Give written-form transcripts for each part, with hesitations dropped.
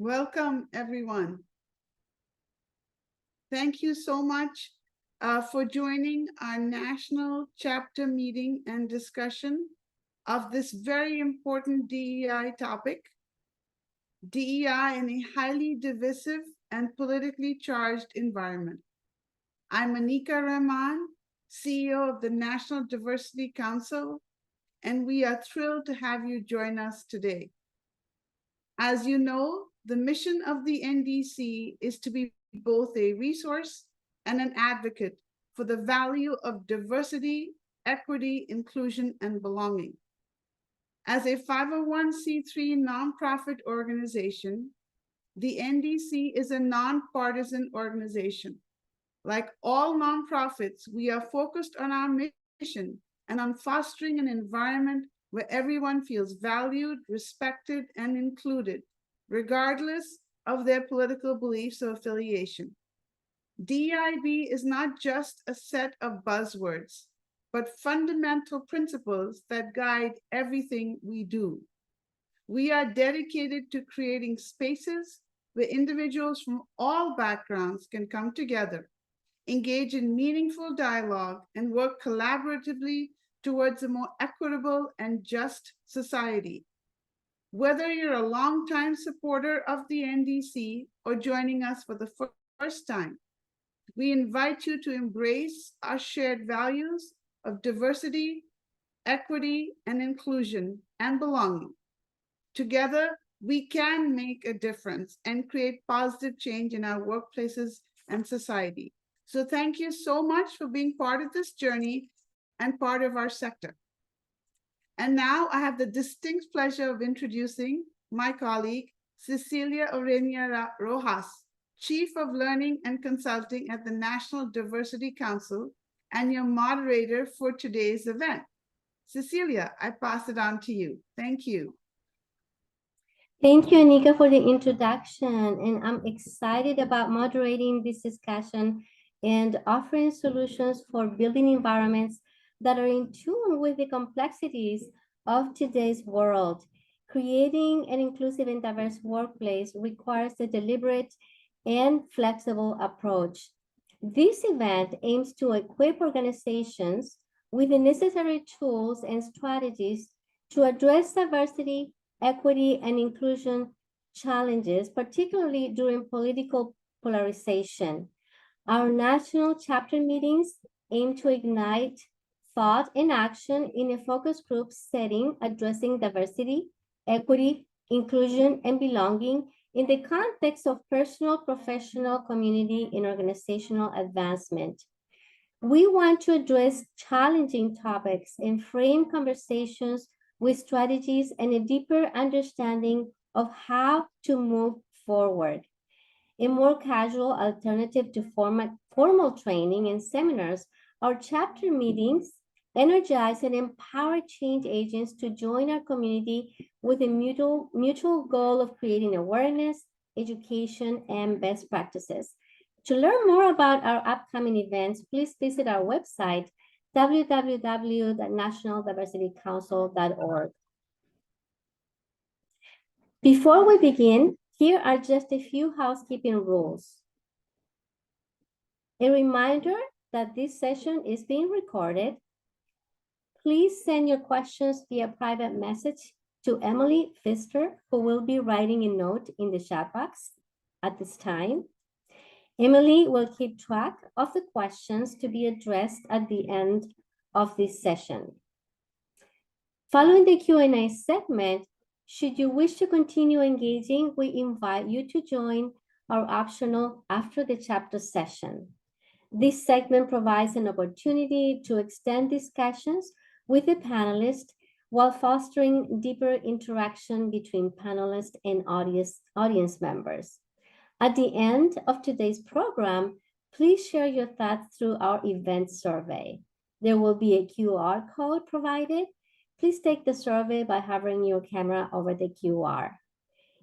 Welcome, everyone. Thank you so much for joining our national chapter meeting and discussion of this very important DEI topic, DEI in a highly divisive and politically charged environment. I'm Anika Rahman, CEO of the National Diversity Council, and we are thrilled to have you join us today. As you know, the mission of the NDC is to be both a resource and an advocate for the value of diversity, equity, inclusion, and belonging. As a 501c3 nonprofit organization, the NDC is a nonpartisan organization. Like all nonprofits, we are focused on our mission and on fostering an environment where everyone feels valued, respected, and included, regardless of their political beliefs or affiliation. DEIB is not just a set of buzzwords, but fundamental principles that guide everything we do. We are dedicated to creating spaces where individuals from all backgrounds can come together, engage in meaningful dialogue, and work collaboratively towards a more equitable and just society. Whether you're a longtime supporter of the NDC or joining us for the first time, we invite you to embrace our shared values of diversity, equity, and inclusion, and belonging. Together, we can make a difference and create positive change in our workplaces and society. So thank you so much for being part of this journey and part of our sector. And now I have the distinct pleasure of introducing my colleague, Cecilia Orenia Rojas, Chief of Learning and Consulting at the National Diversity Council and your moderator for today's event. Cecilia, I pass it on to you. Thank you. Thank you, Anika, for the introduction. And I'm excited about moderating this discussion and offering solutions for building environments that are in tune with the complexities of today's world. Creating an inclusive and diverse workplace requires a deliberate and flexible approach. This event aims to equip organizations with the necessary tools and strategies to address diversity, equity, and inclusion challenges, particularly during political polarization. Our national chapter meetings aim to ignite thought and action in a focus group setting addressing diversity, equity, inclusion, and belonging in the context of personal, professional, community, and organizational advancement. We want to address challenging topics and frame conversations with strategies and a deeper understanding of how to move forward. A more casual alternative to formal training and seminars, our chapter meetings energize and empower change agents to join our community with a mutual goal of creating awareness, education, and best practices. To learn more about our upcoming events, please visit our website, www.nationaldiversitycouncil.org. Before we begin, here are just a few housekeeping rules. A reminder that this session is being recorded. Please send your questions via private message to Emily Pfister, who will be writing a note in the chat box at this time. Emily will keep track of the questions to be addressed at the end of this session. Following the Q&A segment, should you wish to continue engaging, we invite you to join our optional after the chapter session. This segment provides an opportunity to extend discussions with the panelists while fostering deeper interaction between panelists and audience members. At the end of today's program, please share your thoughts through our event survey. There will be a QR code provided. Please take the survey by hovering your camera over the QR.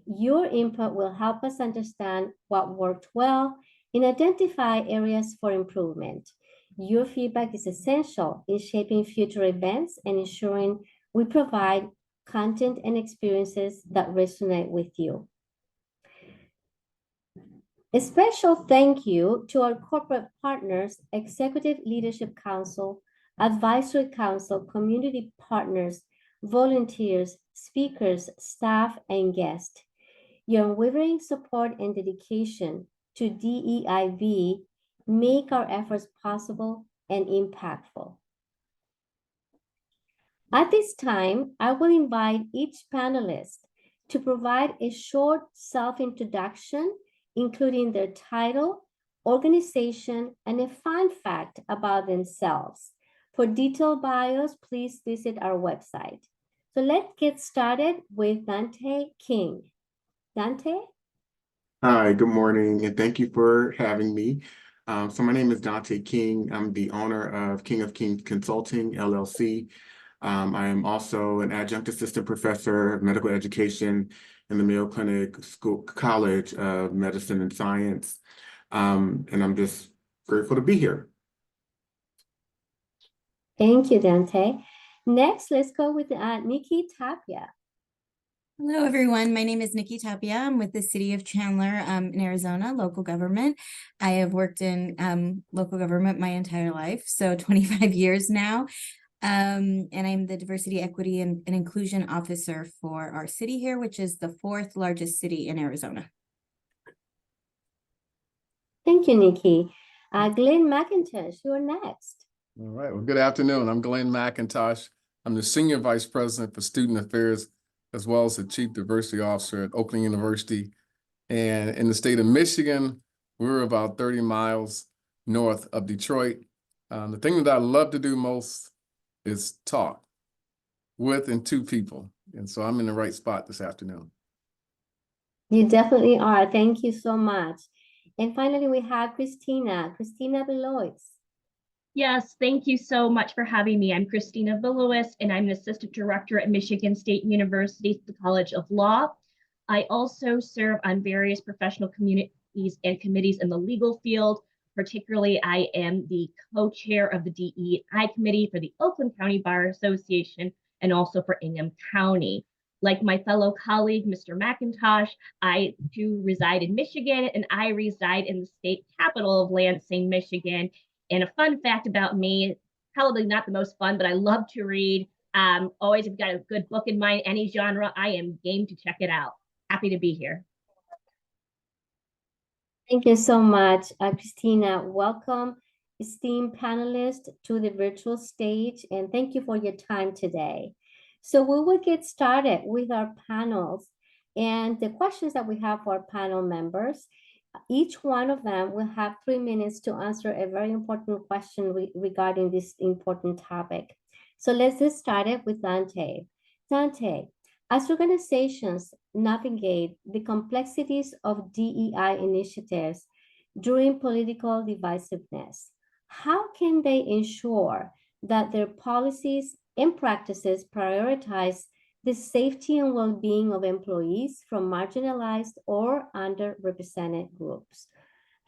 Your input will help us understand what worked well and identify areas for improvement. Your feedback is essential in shaping future events and ensuring we provide content and experiences that resonate with you. A special thank you to our corporate partners, Executive Leadership Council, Advisory Council, community partners, volunteers, speakers, staff, and guests. Your unwavering support and dedication to DEIV make our efforts possible and impactful. At this time, I will invite each panelist to provide a short self-introduction, including their title, organization, and a fun fact about themselves. For detailed bios, please visit our website. So let's get started with Dante King. Dante? Hi, good morning, and thank you for having me. So my name is Dante King. I'm the owner of King of Kings Consulting, LLC. I am also an adjunct assistant professor of medical education in the Mayo Clinic College of Medicine and Science. And I'm just grateful to be here. Thank you, Dante. Next, let's go with Nikki Tapia. Hello, everyone. My name is Nikki Tapia. I'm with the City of Chandler in Arizona, local government. I have worked in local government my entire life, so 25 years now. And I'm the Diversity, Equity, and Inclusion Officer for our city here, which is the 4th largest city in Arizona. Thank you, Nikki. Glenn McIntosh, you're next. All right. Well, good afternoon. I'm Glenn McIntosh. I'm the Senior Vice President for Student Affairs, as well as the Chief Diversity Officer at Oakland University. And in the state of Michigan, we're about 30 miles north of Detroit. The thing that I love to do most is talk with and to people. And so I'm in the right spot this afternoon. You definitely are. Thank you so much. And finally, we have Christina Belois. Yes, thank you so much for having me. I'm Christina Villois, and I'm an assistant director at Michigan State University's College of Law. I also serve on various professional communities and committees in the legal field. Particularly, I am the co-chair of the DEI committee for the Oakland County Bar Association and also for Ingham County. Like my fellow colleague, Mr. McIntosh, I too reside in Michigan, and I reside in the state capital of Lansing, Michigan. And a fun fact about me, probably not the most fun, but I love to read. Always have got a good book in mind, any genre, I am game to check it out. Happy to be here. Thank you so much, Christina. Welcome, esteemed panelists, to the virtual stage, and thank you for your time today. So we will get started with our panels and the questions that we have for our panel members. Each one of them will have 3 minutes to answer a very important question regarding this important topic. So let's get started with Dante. Dante, as organizations navigate the complexities of DEI initiatives during political divisiveness, how can they ensure that their policies and practices prioritize the safety and well-being of employees from marginalized or underrepresented groups?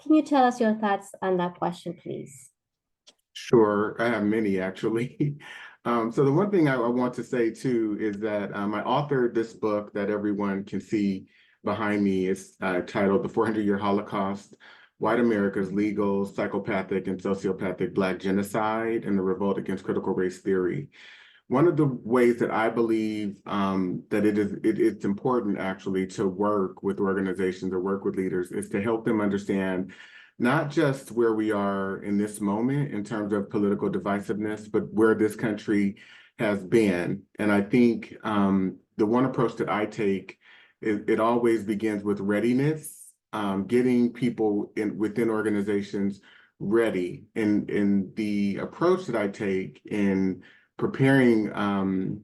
Can you tell us your thoughts on that question, please? Sure, I have many actually. So the one thing I want to say too is that I authored this book that everyone can see behind me. It's titled The 400-Year Holocaust, White America's Legal, Psychopathic, and Sociopathic Black Genocide and the Revolt Against Critical Race Theory. One of the ways that I believe that it's important actually to work with organizations or work with leaders is to help them understand not just where we are in this moment in terms of political divisiveness, but where this country has been. And I think the one approach that I take, it always begins with readiness, getting people within organizations ready. And the approach that I take in preparing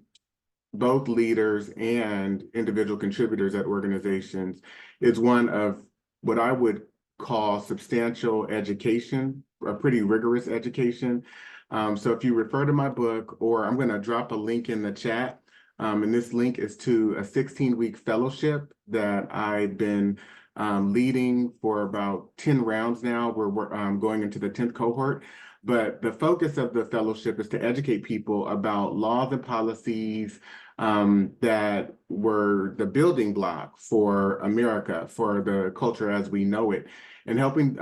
both leaders and individual contributors at organizations is one of what I would call substantial education, a pretty rigorous education. So if you refer to my book, or I'm going to drop a link in the chat, and this link is to a 16-week fellowship that I've been leading for about 10 rounds now. We're going into the 10th cohort. But the focus of the fellowship is to educate people about laws and policies, that were the building block for America, for the culture as we know it, and helping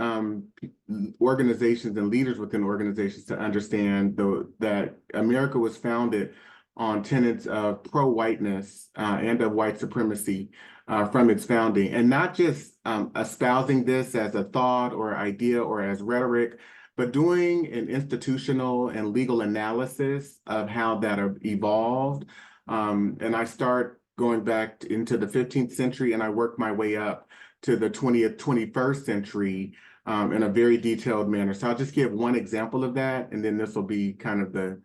organizations and leaders within organizations to understand that America was founded on tenets of pro-whiteness and of white supremacy from its founding, and not just espousing this as a thought or idea or as rhetoric, but doing an institutional and legal analysis of how that evolved. And I start going back into the 15th century, and I work my way up to the 20th, 21st century in a very detailed manner. So I'll just give one example of that, and then this will be kind of the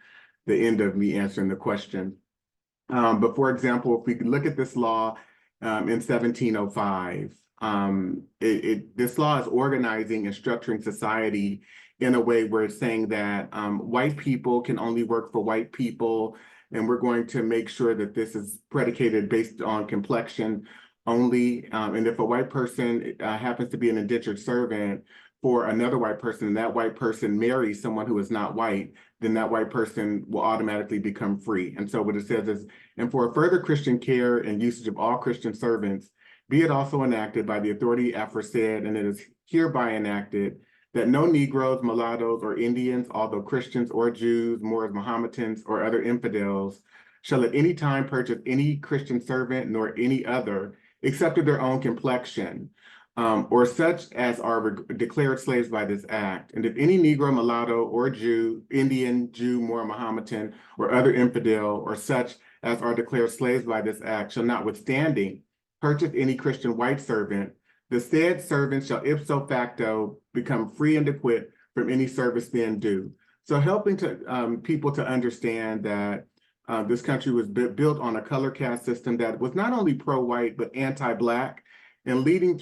end of me answering the question. But for example, if we could look at this law in 1705, this law is organizing and structuring society in a way where it's saying that white people can only work for white people, and we're going to make sure that this is predicated based on complexion only. And if a white person happens to be an indentured servant for another white person, and that white person marries someone who is not white, then that white person will automatically become free. And so what it says is, and for further Christian care and usage of all Christian servants, be it also enacted by the authority aforesaid, and it is hereby enacted, that no Negroes, mulattoes, or Indians, although Christians or Jews, Moors, Mohammedans, or other infidels, shall at any time purchase any Christian servant nor any other, except of their own complexion, or such as are declared slaves by this act. And if any Negro, mulatto, or Jew, Indian, Jew, Moor, Mohammedan, or other infidel, or such as are declared slaves by this act, shall notwithstanding purchase any Christian white servant, the said servant shall ipso facto become free and acquit from any service then due. So helping to people to understand that this country was built on a color caste system that was not only pro-white, but anti-Black, and leading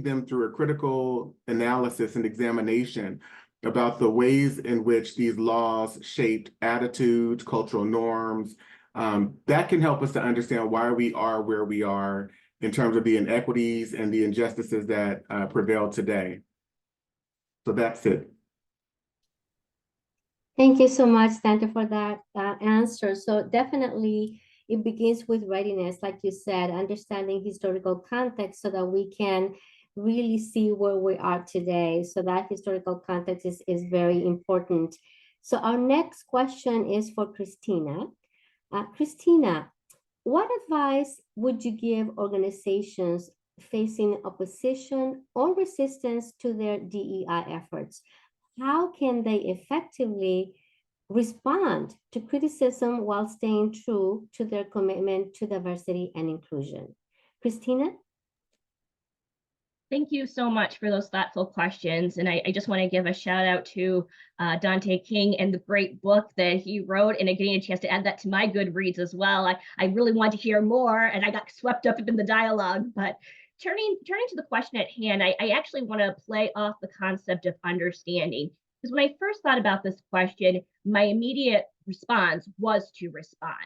them through a critical analysis and examination about the ways in which these laws shaped attitudes, cultural norms. That can help us to understand why we are where we are in terms of the inequities and the injustices that prevail today. So that's it. Thank you so much, Santa, for that answer. So definitely it begins with readiness, like you said, understanding historical context so that we can really see where we are today. So that historical context is very important. So our next question is for Christina. Christina, what advice would you give organizations facing opposition or resistance to their DEI efforts? How can they effectively respond to criticism while staying true to their commitment to diversity and inclusion? Christina? Thank you so much for those thoughtful questions. And I just want to give a shout out to Dante King and the great book that he wrote, and getting a chance to add that to my Goodreads as well. I really want to hear more, and I got swept up in the dialogue. But turning to the question at hand, I actually want to play off the concept of understanding. Because when I first thought about this question, my immediate response was to respond.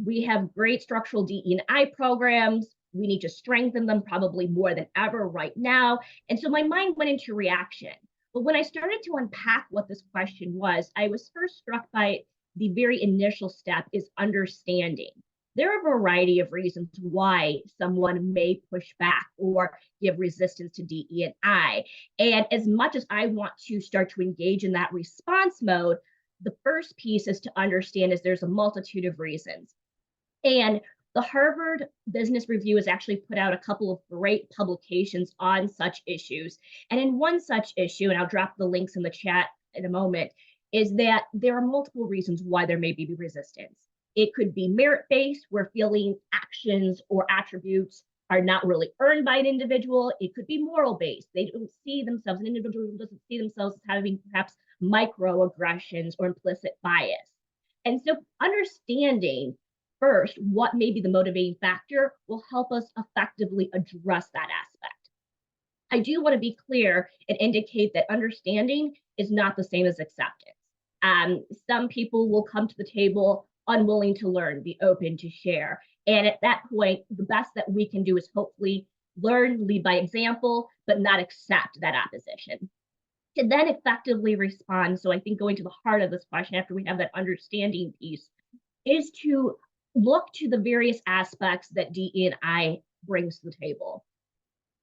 We have great structural DE&I programs. We need to strengthen them probably more than ever right now. And so my mind went into reaction. But when I started to unpack what this question was, I was first struck by the very initial step is understanding. There are a variety of reasons why someone may push back or give resistance to DE&I. And as much as I want to start to engage in that response mode, the first piece is to understand is there's a multitude of reasons. And the Harvard Business Review has actually put out a couple of great publications on such issues. And in one such issue, and I'll drop the links in the chat in a moment, is that there are multiple reasons why there may be resistance. It could be merit-based, where feeling actions or attributes are not really earned by an individual. It could be moral-based. They don't see themselves, an individual doesn't see themselves as having perhaps microaggressions or implicit bias. And so understanding first what may be the motivating factor will help us effectively address that aspect. I do want to be clear and indicate that understanding is not the same as acceptance. Some people will come to the table unwilling to learn, be open to share. And at that point, the best that we can do is hopefully learn, lead by example, but not accept that opposition. To then effectively respond, so I think going to the heart of this question after we have that understanding piece, is to look to the various aspects that DE&I brings to the table.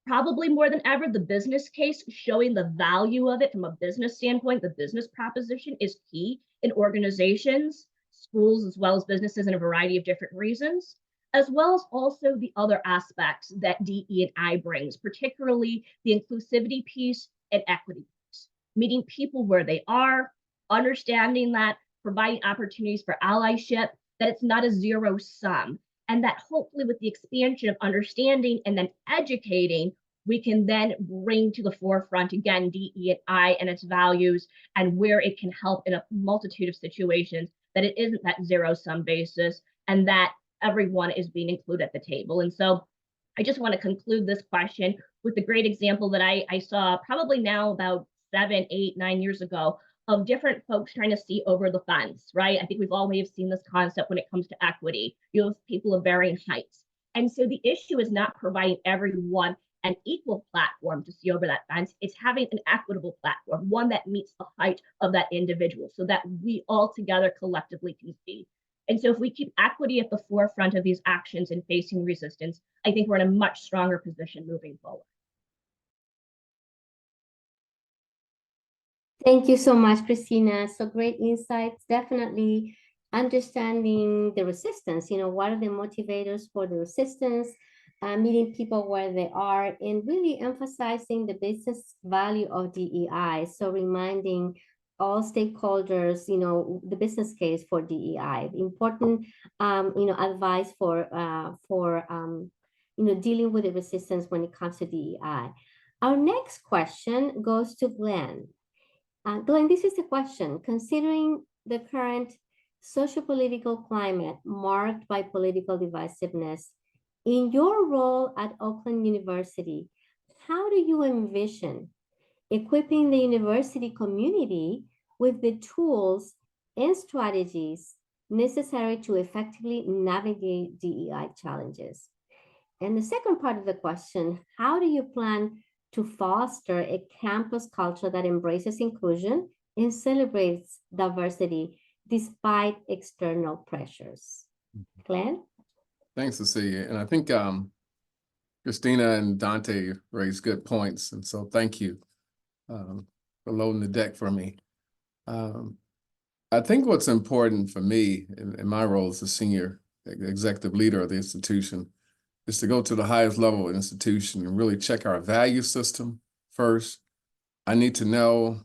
Probably more than ever, the business case, showing the value of it from a business standpoint, the business proposition is key in organizations, schools, as well as businesses, in a variety of different reasons, as well as also the other aspects that DE&I brings, particularly the inclusivity piece and equity piece, meeting people where they are, understanding that, providing opportunities for allyship, that it's not a zero sum, and that hopefully with the expansion of understanding and then educating, we can then bring to the forefront again DE&I and its values and where it can help in a multitude of situations, that it isn't that zero sum basis and that everyone is being included at the table. And so I just want to conclude this question with a great example that I saw probably now about 7, 8, 9 years ago of different folks trying to see over the fence, right? I think we've all may have seen this concept when it comes to equity. You have people of varying heights. And so the issue is not providing everyone an equal platform to see over that fence. It's having an equitable platform, one that meets the height of that individual so that we all together collectively can see. And so if we keep equity at the forefront of these actions and facing resistance, I think we're in a much stronger position moving forward. Thank you so much, Christina. So great insights. Definitely understanding the resistance, what are the motivators for the resistance, meeting people where they are, and really emphasizing the business value of DEI. So reminding all stakeholders, the business case for DEI, important, advice for dealing with the resistance when it comes to DEI. Our next question goes to Glenn. Glenn, this is the question. Considering the current socio-political climate marked by political divisiveness, in your role at Oakland University, how do you envision equipping the university community with the tools and strategies necessary to effectively navigate DEI challenges? And the second part of the question, how do you plan to foster a campus culture that embraces inclusion and celebrates diversity despite external pressures? Glenn? Thanks, Cecilia. And I think Christina and Dante raised good points. And so thank you for loading the deck for me. I think what's important for me in my role as a senior executive leader of the institution is to go to the highest level of the institution and really check our value system first. I need to know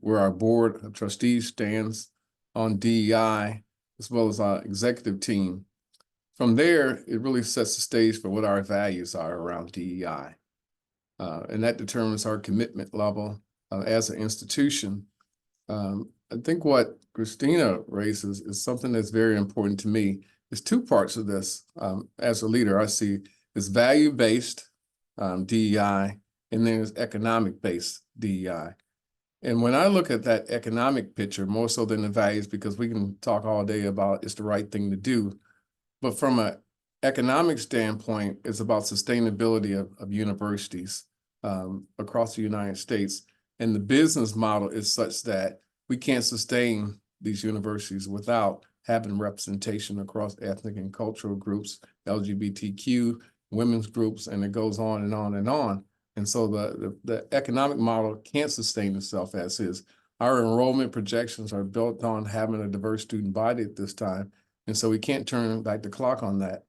where our board of trustees stands on DEI, as well as our executive team. From there, it really sets the stage for what our values are around DEI. And that determines our commitment level as an institution. I think what Christina raises is something that's very important to me. There's two parts of this. As a leader, I see it's value-based DEI, and then there's economic-based DEI. And when I look at that economic picture, more so than the values, because we can talk all day about it's the right thing to do, but from an economic standpoint, it's about sustainability of universities across the United States. And the business model is such that we can't sustain these universities without having representation across ethnic and cultural groups, LGBTQ, women's groups, and it goes on and on and on. And so the economic model can't sustain itself as is. Our enrollment projections are built on having a diverse student body at this time. And so we can't turn back the clock on that.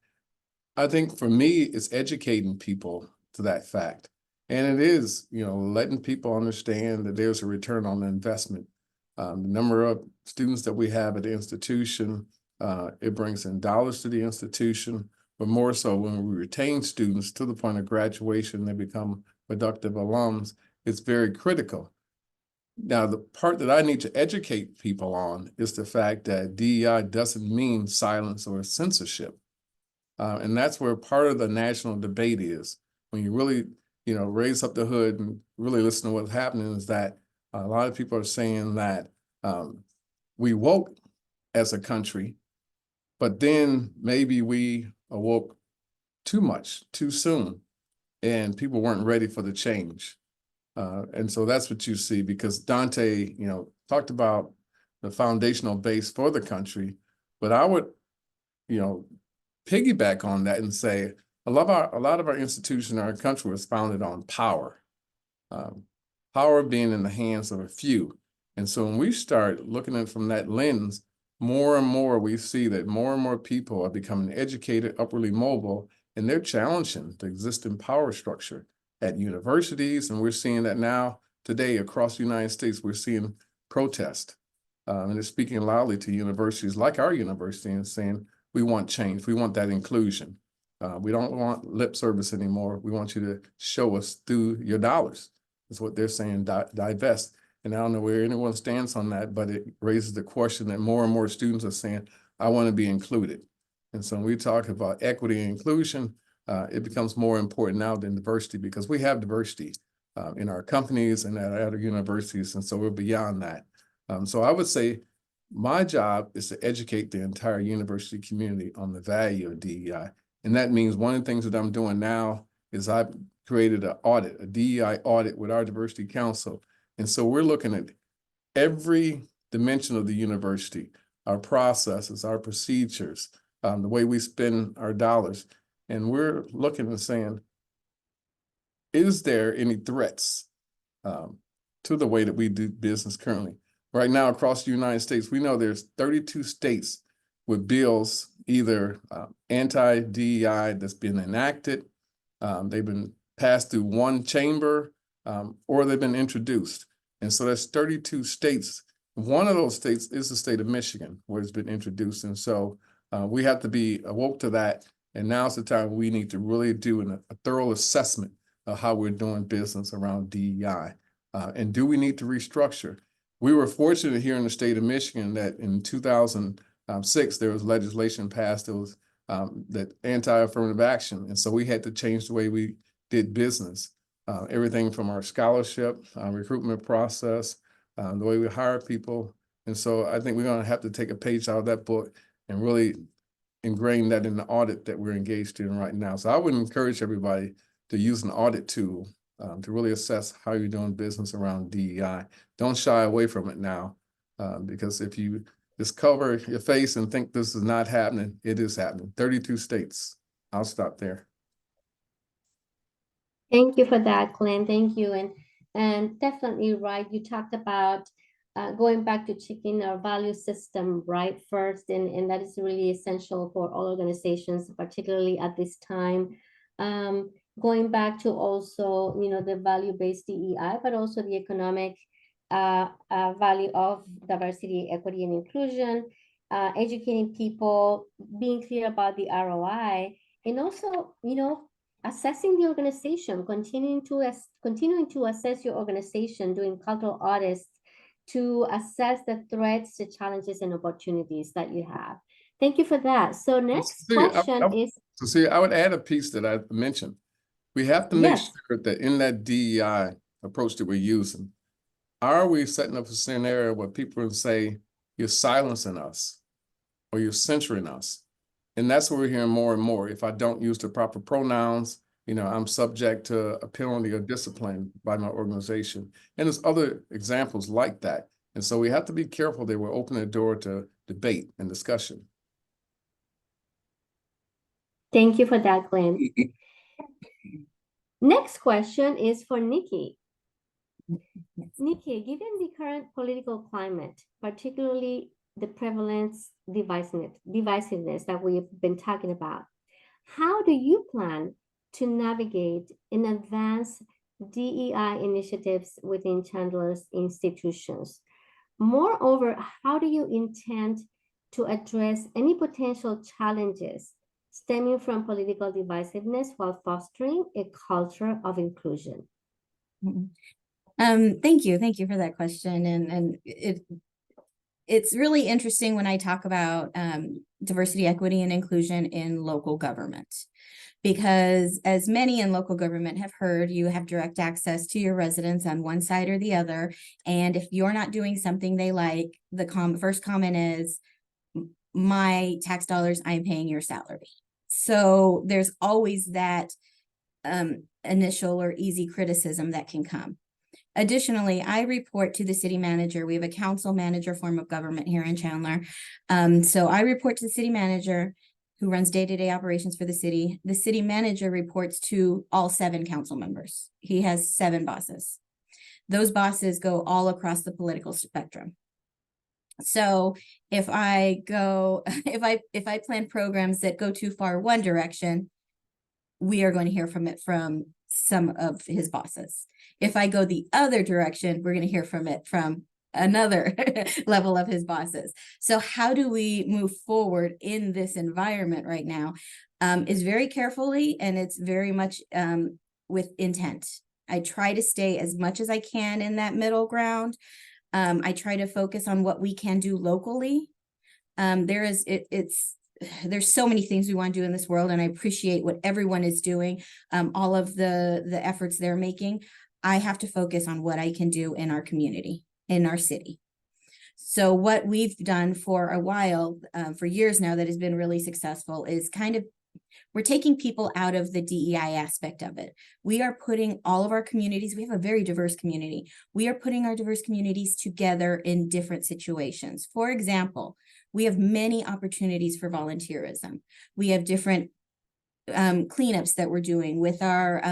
I think for me, it's educating people to that fact. And it is, letting people understand that there's a return on the investment. The number of students that we have at the institution, it brings in dollars to the institution, but more so when we retain students to the point of graduation, they become productive alums, it's very critical. Now, the part that I need to educate people on is the fact that DEI doesn't mean silence or censorship. And that's where part of the national debate is. When you really, raise up the hood and really listen to what's happening, is that a lot of people are saying that we woke as a country, but then maybe we awoke too much, too soon, and people weren't ready for the change. And so that's what you see, because Dante, talked about the foundational base for the country, but I would piggyback on that and say a lot of our institutions in our country was founded on power. Power being in the hands of a few. And so when we start looking at it from that lens, more and more we see that more and more people are becoming educated, upwardly mobile, and they're challenging the existing power structure at universities. And we're seeing that now today across the United States, we're seeing protest. And they're speaking loudly to universities like our university and saying, we want change, we want that inclusion. We don't want lip service anymore. We want you to show us through your dollars, is what they're saying, divest. And I don't know where anyone stands on that, but it raises the question that more and more students are saying, I want to be included. And so when we talk about equity and inclusion, it becomes more important now than diversity, because we have diversity in our companies and at other universities. And so we're beyond that. So I would say my job is to educate the entire university community on the value of DEI. And that means one of the things that I'm doing now is I've created an audit, a DEI audit with our diversity council. And so we're looking at every dimension of the university, our processes, our procedures, the way we spend our dollars. And we're looking and saying, is there any threats to the way that we do business currently? Right now, across the United States, we know there's 32 states with bills, either anti-DEI that's been enacted, they've been passed through one chamber, or they've been introduced. And so that's 32 states. One of those states is the state of Michigan, where it's been introduced. And so we have to be awoke to that. And now's the time we need to really do a thorough assessment of how we're doing business around DEI. And do we need to restructure? We were fortunate here in the state of Michigan that in 2006, there was legislation passed that was that anti-affirmative action. And so we had to change the way we did business. Everything from our scholarship, recruitment process, the way we hire people. And so I think we're going to have to take a page out of that book and really ingrain that in the audit that we're engaged in right now. So I would encourage everybody to use an audit tool to really assess how you're doing business around DEI. Don't shy away from it now, because if you just cover your face and think this is not happening, it is happening. 32 states. I'll stop there. Thank you for that, Glenn. Thank you. And definitely right. You talked about going back to checking our value system right first, and that is really essential for all organizations, particularly at this time. Going back to also, the value-based DEI, but also the economic value of diversity, equity, and inclusion, educating people, being clear about the ROI, and also, assessing the organization, continuing to assess your organization, doing cultural audits to assess the threats, the challenges, and opportunities that you have. Thank you for that. So next question is. So see, I would add a piece that I mentioned. We have to make sure that in that DEI approach that we're using, are we setting up a scenario where people will say, you're silencing us or you're censoring us? And that's what we're hearing more and more. If I don't use the proper pronouns, I'm subject to a penalty or discipline by my organization. And there's other examples like that. And so we have to be careful that we're opening the door to debate and discussion. Thank you for that, Glenn. Next question is for Nikki. Nikki, given the current political climate, particularly the prevalence divisiveness that we've been talking about, how do you plan to navigate and advance DEI initiatives within Chandler's institutions? Moreover, how do you intend to address any potential challenges stemming from political divisiveness while fostering a culture of inclusion? Thank you for that question. And it's really interesting when I talk about diversity, equity, and inclusion in local government, because as many in local government have heard, you have direct access to your residents on one side or the other. And if you're not doing something they like, the first comment is, my tax dollars, I'm paying your salary. So there's always that initial or easy criticism that can come. Additionally, I report to the city manager. We have a council manager form of government here in Chandler. So I report to the city manager, who runs day-to-day operations for the city. The city manager reports to all 7 council members. He has 7 bosses. Those bosses go all across the political spectrum. So if I go, if I plan programs that go too far one direction, we are going to hear from it from some of his bosses. If I go the other direction, we're going to hear from it from another level of his bosses. So how do we move forward in this environment right now is very carefully, and it's very much with intent. I try to stay as much as I can in that middle ground. I try to focus on what we can do locally. There's so many things we want to do in this world, and I appreciate what everyone is doing, all of the efforts they're making. I have to focus on what I can do in our community, in our city. So what we've done for a while, for years now, that has been really successful is we're taking people out of the DEI aspect of it. We are putting all of our communities, we have a very diverse community. We are putting our diverse communities together in different situations. For example, we have many opportunities for volunteerism. We have different cleanups that we're doing with our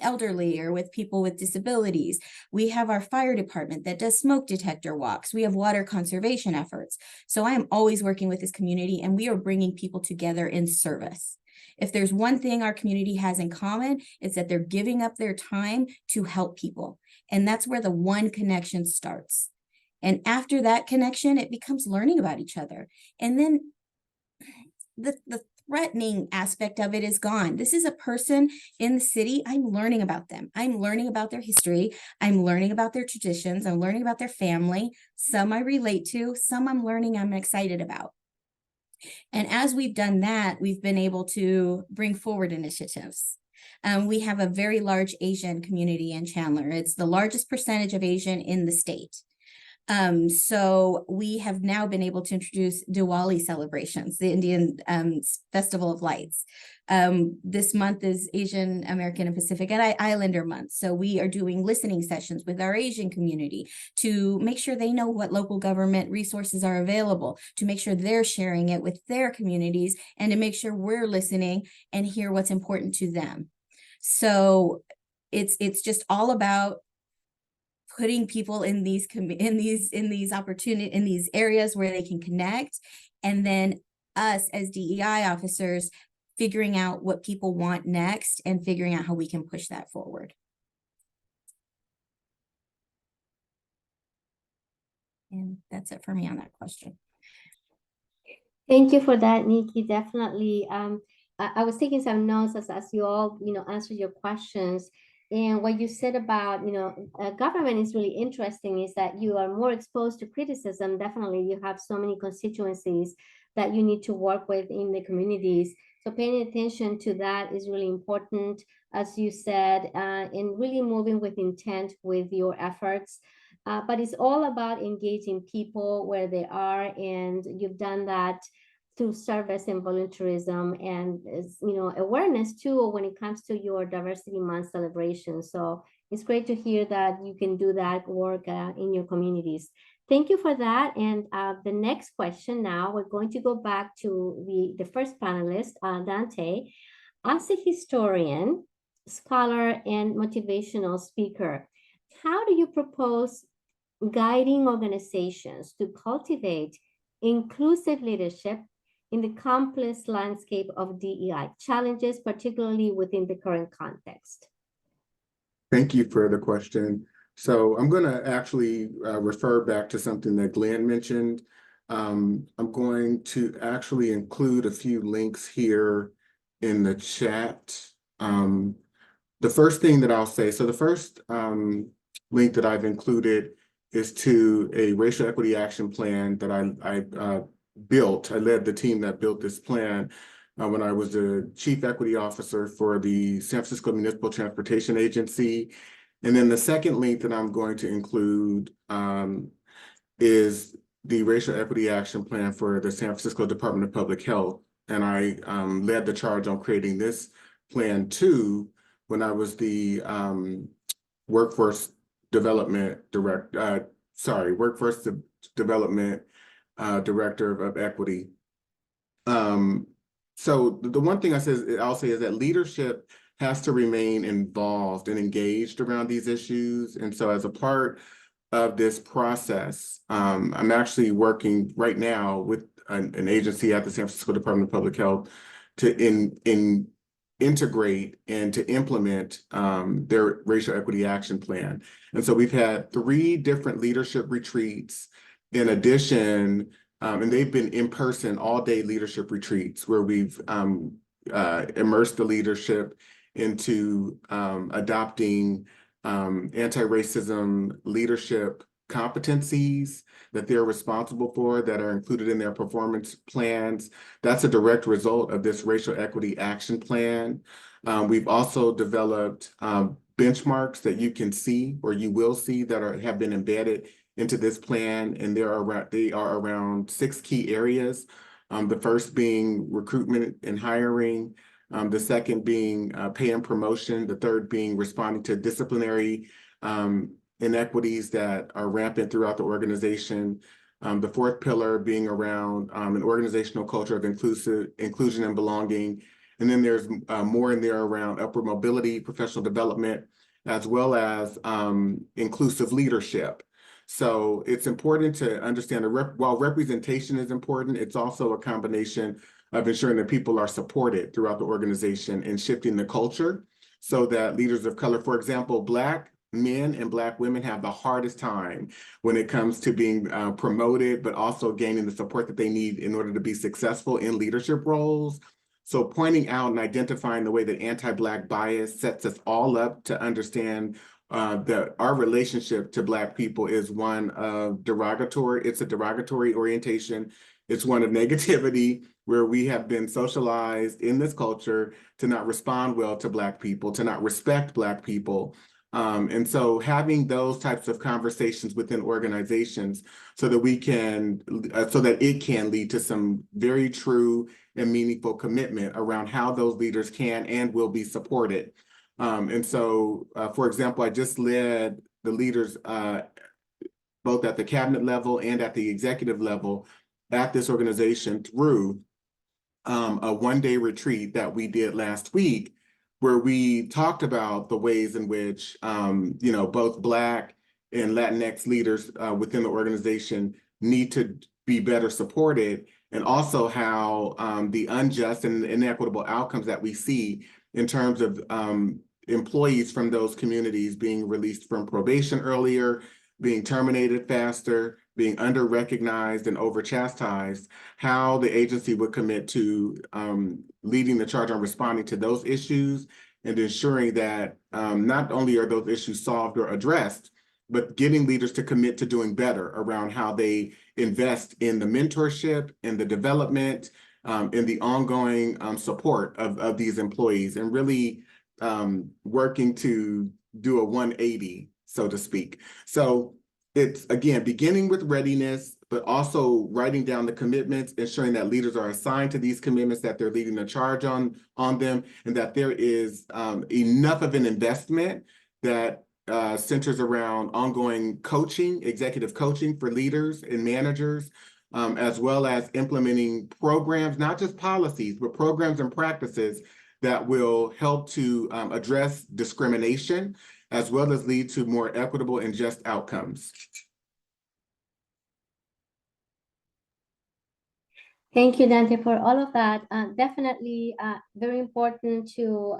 elderly or with people with disabilities. We have our fire department that does smoke detector walks. We have water conservation efforts. So I am always working with this community, and we are bringing people together in service. If there's one thing our community has in common, it's that they're giving up their time to help people. And that's where the one connection starts. And after that connection, it becomes learning about each other. And then the threatening aspect of it is gone. This is a person in the city. I'm learning about them. I'm learning about their history. I'm learning about their traditions. I'm learning about their family. Some I relate to, some I'm excited about. And as we've done that, we've been able to bring forward initiatives. We have a very large Asian community in Chandler. It's the largest percentage of Asian in the state. So we have now been able to introduce Diwali celebrations, the Indian Festival of Lights. This month is Asian American and Pacific Islander month. So we are doing listening sessions with our Asian community to make sure they know what local government resources are available, to make sure they're sharing it with their communities, and to make sure we're listening and hear what's important to them. So it's just all about putting people in these areas where they can connect, and then us as DEI officers figuring out what people want next and figuring out how we can push that forward. And that's it for me on that question. Thank you for that, Nikki. Definitely. I was taking some notes as you all, answer your questions. And what you said about, government is really interesting, is that you are more exposed to criticism. Definitely, you have so many constituencies that you need to work with in the communities. So paying attention to that is really important, as you said, and really moving with intent with your efforts. But it's all about engaging people where they are, and you've done that through service and volunteerism, and awareness too when it comes to your Diversity Month celebration. So it's great to hear that you can do that work in your communities. Thank you for that. And the next question now, we're going to go back to the first panelist, Dante. As a historian, scholar, and motivational speaker, how do you propose guiding organizations to cultivate inclusive leadership in the complex landscape of DEI challenges, particularly within the current context? Thank you for the question. So I'm going to actually refer back to something that Glenn mentioned. I'm going to actually include a few links here in the chat. The first thing that I'll say, so the first link that I've included is to a racial equity action plan that I built. I led the team that built this plan when I was the chief equity officer for the San Francisco Municipal Transportation Agency. And then the second link that I'm going to include is the racial equity action plan for the San Francisco Department of Public Health. And I led the charge on creating this plan too when I was the workforce development director of equity. So the one thing I'll say is that leadership has to remain involved and engaged around these issues. And so as a part of this process, I'm actually working right now with an agency at the San Francisco Department of Public Health to integrate and to implement their racial equity action plan. And so we've had 3 different leadership retreats in addition, and they've been in-person all-day leadership retreats where we've immersed the leadership into adopting anti-racism leadership competencies that they're responsible for that are included in their performance plans. That's a direct result of this racial equity action plan. We've also developed benchmarks that you can see or you will see that have been embedded into this plan, and they are around 6 key areas. The first being recruitment and hiring, the second being pay and promotion, the third being responding to disciplinary inequities that are rampant throughout the organization. The fourth pillar being around an organizational culture of inclusion and belonging. And then there's more in there around upward mobility, professional development, as well as inclusive leadership. So it's important to understand that while representation is important, it's also a combination of ensuring that people are supported throughout the organization and shifting the culture so that leaders of color, for example, Black men and Black women have the hardest time when it comes to being promoted, but also gaining the support that they need in order to be successful in leadership roles. So pointing out and identifying the way that anti-Black bias sets us all up to understand that our relationship to Black people is one of it's a derogatory orientation. It's one of negativity, where we have been socialized in this culture to not respond well to Black people, to not respect Black people. And so having those types of conversations within organizations so that it can lead to some very true and meaningful commitment around how those leaders can and will be supported. And so, for example, I just led the leaders both at the cabinet level and at the executive level at this organization through a one-day retreat that we did last week, where we talked about the ways in which both Black and Latinx leaders within the organization need to be better supported, and also how the unjust and inequitable outcomes that we see in terms of employees from those communities being released from probation earlier, being terminated faster, being under-recognized and over-chastised, how the agency would commit to leading the charge on responding to those issues and ensuring that not only are those issues solved or addressed, but getting leaders to commit to doing better around how they invest in the mentorship and the development in the ongoing support of these employees, and really working to do a 180, so to speak. So it's, again, beginning with readiness, but also writing down the commitments, ensuring that leaders are assigned to these commitments, that they're leading the charge on them, and that there is enough of an investment that centers around ongoing coaching, executive coaching for leaders and managers, as well as implementing programs, not just policies, but programs and practices that will help to address discrimination, as well as lead to more equitable and just outcomes. Thank you, Dante, for all of that. Definitely very important to,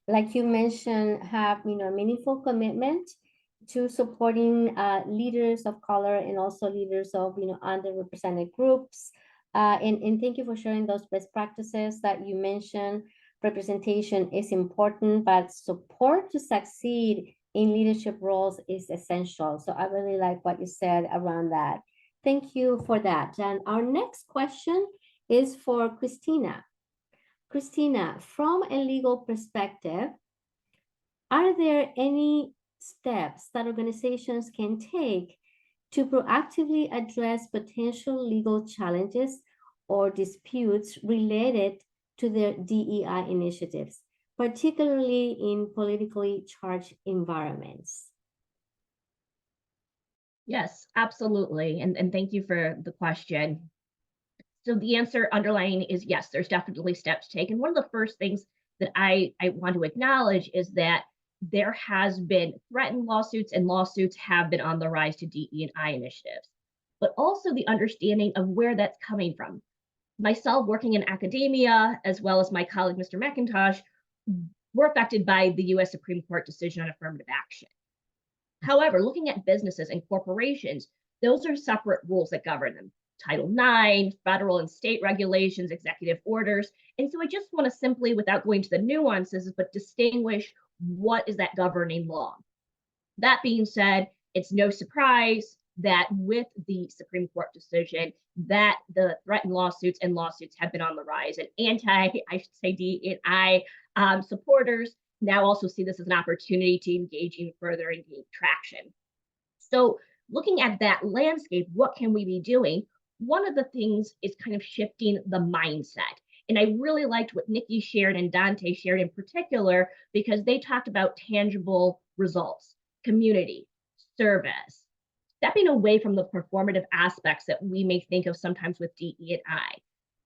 like you mentioned, have meaningful commitment to supporting leaders of color and also leaders of underrepresented groups. And thank you for sharing those best practices that you mentioned. Representation is important, but support to succeed in leadership roles is essential. So I really like what you said around that. Thank you for that. And our next question is for Christina. Christina, from a legal perspective, are there any steps that organizations can take to proactively address potential legal challenges or disputes related to their DEI initiatives, particularly in politically charged environments? Yes, absolutely. And thank you for the question. So the answer underlying is yes, there's definitely steps taken. One of the first things that I want to acknowledge is that there has been threatened lawsuits, and lawsuits have been on the rise to DE&I initiatives, but also the understanding of where that's coming from. Myself working in academia, as well as my colleague, Mr. McIntosh, were affected by the US Supreme Court decision on affirmative action. However, looking at businesses and corporations, those are separate rules that govern them. Title IX, federal and state regulations, executive orders. And so I just want to simply, without going to the nuances, but distinguish what is that governing law. That being said, it's no surprise that with the Supreme Court decision, that the threatened lawsuits have been on the rise, and DE&I supporters now also see this as an opportunity to engage in further and gain traction. So looking at that landscape, what can we be doing? One of the things is kind of shifting the mindset. And I really liked what Nikki shared and Dante shared in particular, because they talked about tangible results, community, service, stepping away from the performative aspects that we may think of sometimes with DE&I.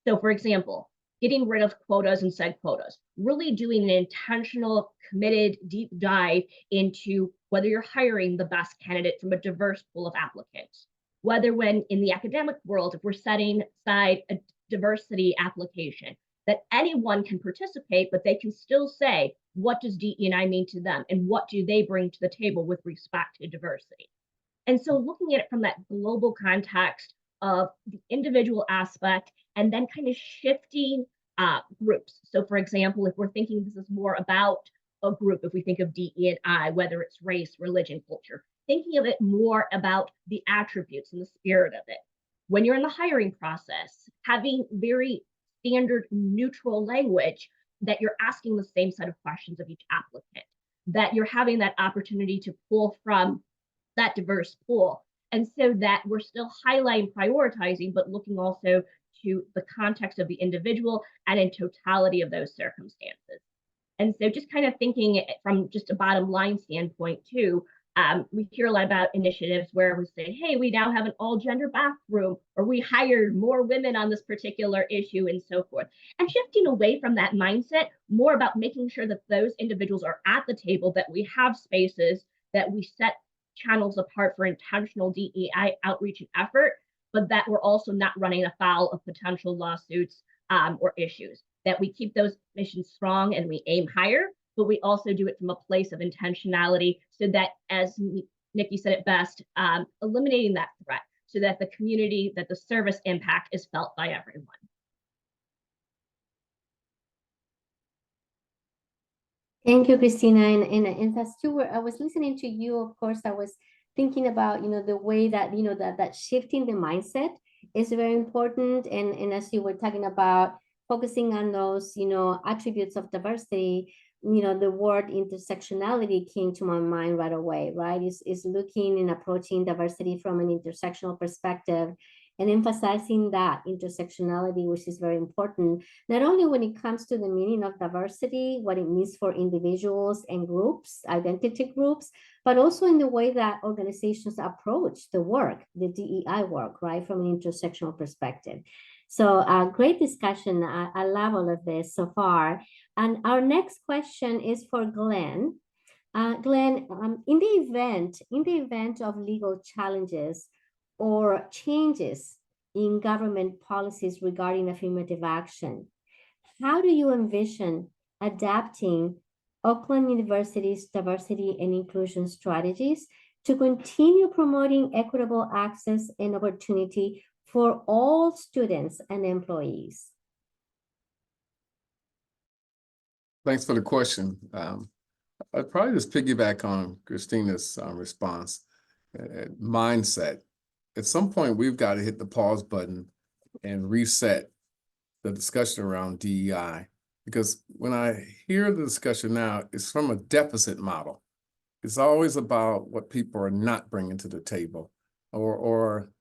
So for example, getting rid of quotas and said quotas, really doing an intentional, committed, deep dive into whether you're hiring the best candidate from a diverse pool of applicants, whether when in the academic world, if we're setting aside a diversity application, that anyone can participate, but they can still say, what does DE&I mean to them? And what do they bring to the table with respect to diversity? And so looking at it from that global context of the individual aspect, and then kind of shifting groups. So for example, if we're thinking this is more about a group, if we think of DE&I, whether it's race, religion, culture, thinking of it more about the attributes and the spirit of it. When you're in the hiring process, having very standard neutral language, that you're asking the same set of questions of each applicant, that you're having that opportunity to pull from that diverse pool. And so that we're still highlighting, prioritizing, but looking also to the context of the individual and in totality of those circumstances. And so just kind of thinking from just a bottom line standpoint too, we hear a lot about initiatives where we say, hey, we now have an all gender bathroom, or we hired more women on this particular issue, and so forth. And shifting away from that mindset, more about making sure that those individuals are at the table, that we have spaces, that we set channels apart for intentional DEI outreach and effort, but that we're also not running afoul of potential lawsuits or issues, that we keep those missions strong and we aim higher, but we also do it from a place of intentionality, so that, as Nikki said it best, eliminating that threat, so that the community, that the service impact is felt by everyone. Thank you, Christina. And as you were, I was listening to you, of course, I was thinking about, the way that, that shifting the mindset is very important. And as you were talking about focusing on those, attributes of diversity, the word intersectionality came to my mind right away, right? Is looking and approaching diversity from an intersectional perspective, and emphasizing that intersectionality, which is very important, not only when it comes to the meaning of diversity, what it means for individuals and groups, identity groups, but also in the way that organizations approach the work, the DEI work, right, from an intersectional perspective. So great discussion. I love all of this so far. And our next question is for Glenn. Glenn, in the event of legal challenges or changes in government policies regarding affirmative action, how do you envision adapting Oakland University's diversity and inclusion strategies to continue promoting equitable access and opportunity for all students and employees? Thanks for the question. I'd probably just piggyback on Christina's response. Mindset. At some point, we've got to hit the pause button and reset the discussion around DEI. Because when I hear the discussion now, it's from a deficit model. It's always about what people are not bringing to the table, or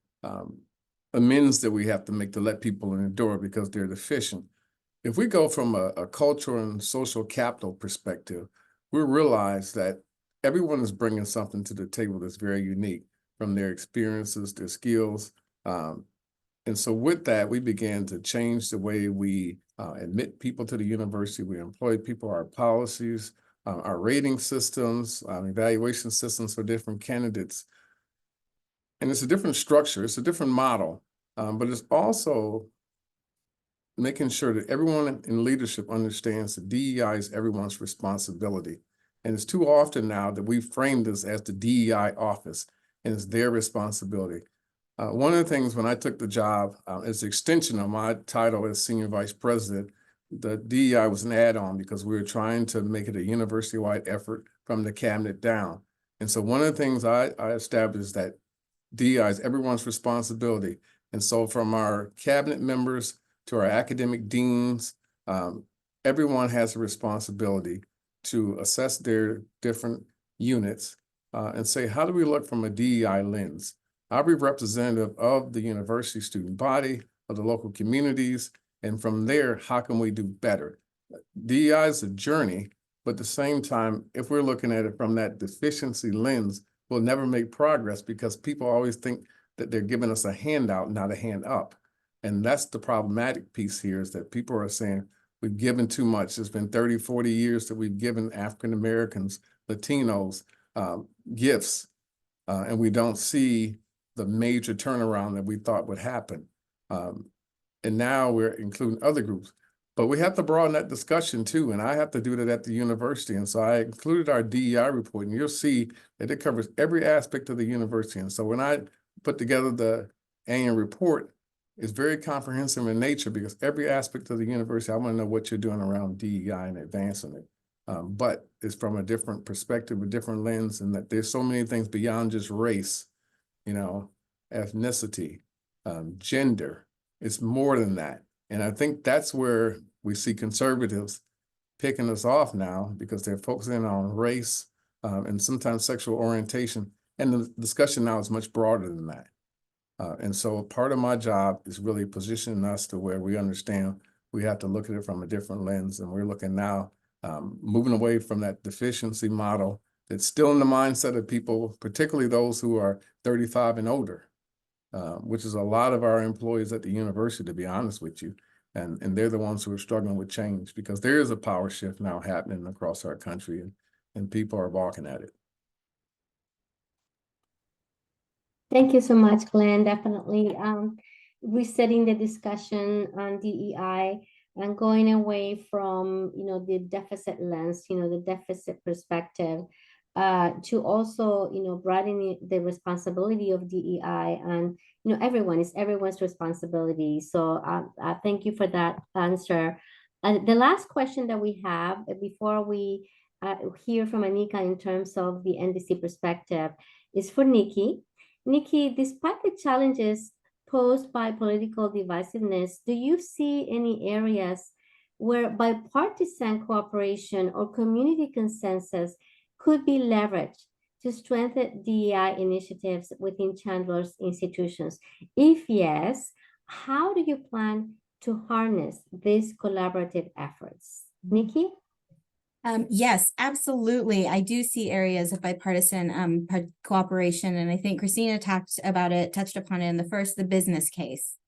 amends that we have to make to let people in the door because they're deficient. If we go from a cultural and social capital perspective, we realize that everyone is bringing something to the table that's very unique, from their experiences, their skills, And so with that, we began to change the way we admit people to the university. We employ people, our policies, our rating systems, evaluation systems for different candidates. And it's a different structure, it's a different model, but it's also making sure that everyone in leadership understands that DEI is everyone's responsibility. And it's too often now that we frame this as the DEI office, and it's their responsibility. One of the things when I took the job as the extension of my title as Senior Vice President, the DEI was an add-on because we were trying to make it a university-wide effort from the cabinet down. And so one of the things I established is that DEI is everyone's responsibility. And so from our cabinet members to our academic deans, everyone has a responsibility to assess their different units and say, how do we look from a DEI lens? I'll be representative of the university student body, of the local communities, and from there, how can we do better? DEI is a journey, but at the same time, if we're looking at it from that deficiency lens, we'll never make progress because people always think that they're giving us a handout, not a hand up. And that's the problematic piece here, is that people are saying, we've given too much. It's been 30, 40 years that we've given African-Americans, Latinos, gifts, and we don't see the major turnaround that we thought would happen. And now we're including other groups. But we have to broaden that discussion too, and I have to do that at the university. And so I included our DEI report, and you'll see that it covers every aspect of the university. And so when I put together the annual report, it's very comprehensive in nature because every aspect of the university, I want to know what you're doing around DEI and advancing it. But it's from a different perspective, a different lens, and that there's so many things beyond just race, you know, ethnicity, gender. It's more than that. And I think that's where we see conservatives picking us off now because they're focusing on race and sometimes sexual orientation. And the discussion now is much broader than that. And so part of my job is really positioning us to where we understand we have to look at it from a different lens. And we're looking now, moving away from that deficiency model that's still in the mindset of people, particularly those who are 35 and older, which is a lot of our employees at the university, to be honest with you. And they're the ones who are struggling with change because there is a power shift now happening across our country, and people are balking at it. Thank you so much, Glenn. Definitely resetting the discussion on DEI and going away from, you know, the deficit lens, you know, the deficit perspective, to also, you know, broadening the responsibility of DEI, and, you know, it's everyone's responsibility. So thank you for that answer. The last question that we have before we hear from Anika in terms of the NDC perspective is for Nikki. Nikki, despite the challenges posed by political divisiveness, do you see any areas where bipartisan cooperation or community consensus could be leveraged to strengthen DEI initiatives within Chandler's institutions? If yes, how do you plan to harness these collaborative efforts? Nikki? Yes, absolutely. I do see areas of bipartisan cooperation, and I think Christina touched upon it in the business case.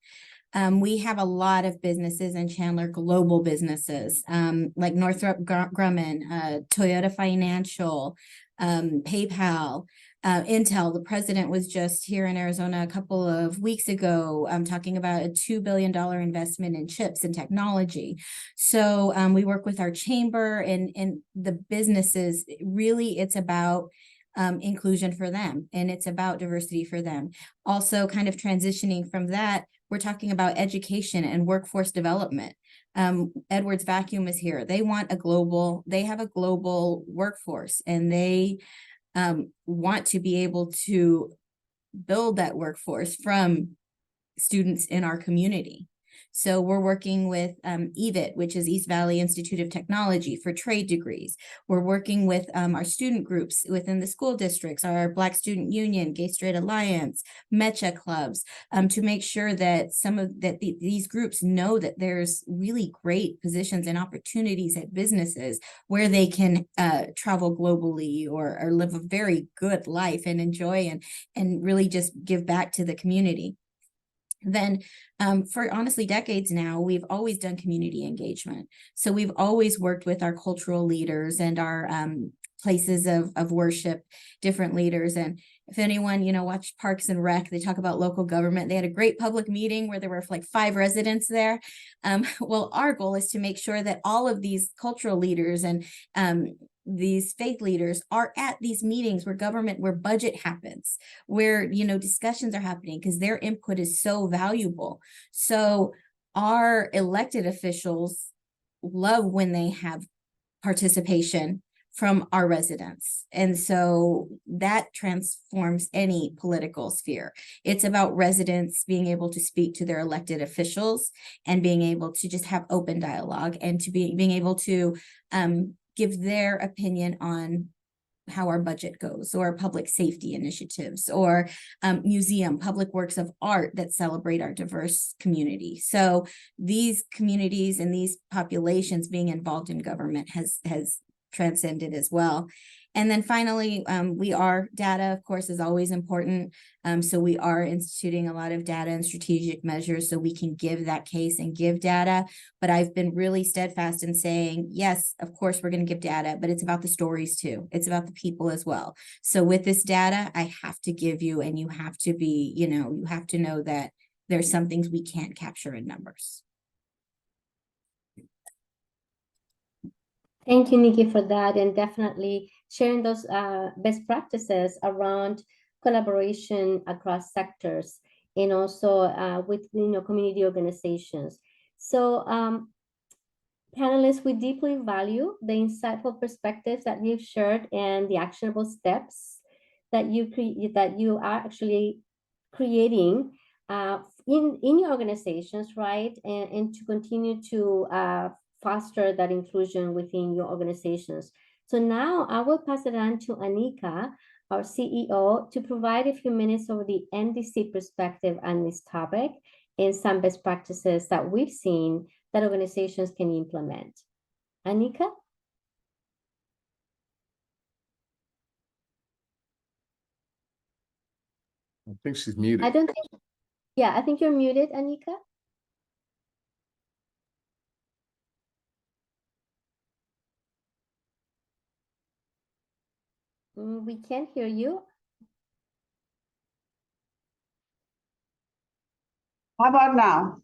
We have a lot of businesses in Chandler, global businesses, like Northrop Grumman, Toyota Financial, PayPal, Intel. The president was just here in Arizona a couple of weeks ago talking about a $2 billion investment in chips and technology. So we work with our chamber and the businesses. Really, it's about inclusion for them, and it's about diversity for them. Also, kind of transitioning from that, we're talking about education and workforce development. Edwards Vacuum is here. They have a global workforce, and they want to be able to build that workforce from students in our community. So we're working with EVIT, which is East Valley Institute of Technology, for trade degrees. We're working with our student groups within the school districts, our Black Student Union, Gay Straight Alliance, MECHA clubs, to make sure that these groups know that there's really great positions and opportunities at businesses where they can travel globally or live a very good life and enjoy and really just give back to the community. then for honestly decades now, we've always done community engagement. So we've always worked with our cultural leaders and our places of worship, different leaders. And if anyone, watched Parks and Rec, they talk about local government. They had a great public meeting where there were like 5 residents there. Well, our goal is to make sure that all of these cultural leaders and these faith leaders are at these meetings where budget happens, where, discussions are happening, because their input is so valuable. So our elected officials love when they have participation from our residents. And so that transforms any political sphere. It's about residents being able to speak to their elected officials and being able to just have open dialogue and to being able to give their opinion on how our budget goes, or public safety initiatives, or museum, public works of art that celebrate our diverse community. So these communities and these populations being involved in government has transcended as well. And then finally, data, of course, is always important. So we are instituting a lot of data and strategic measures so we can give that case and give data. But I've been really steadfast in saying, yes, of course, we're going to give data, but it's about the stories too. It's about the people as well. So with this data, I have to give you, and you have to be, you have to know that there's some things we can't capture in numbers. Thank you, Nikki, for that, and definitely sharing those best practices around collaboration across sectors, and also with community organizations. So panelists, we deeply value the insightful perspectives that you've shared and the actionable steps that you are actually creating in your organizations, right? And to continue to foster that inclusion within your organizations. So now I will pass it on to Anika, our CEO, to provide a few minutes of the NDC perspective on this topic and some best practices that we've seen that organizations can implement. Anika? I think she's muted. I think you're muted, Anika. We can't hear you. How about now?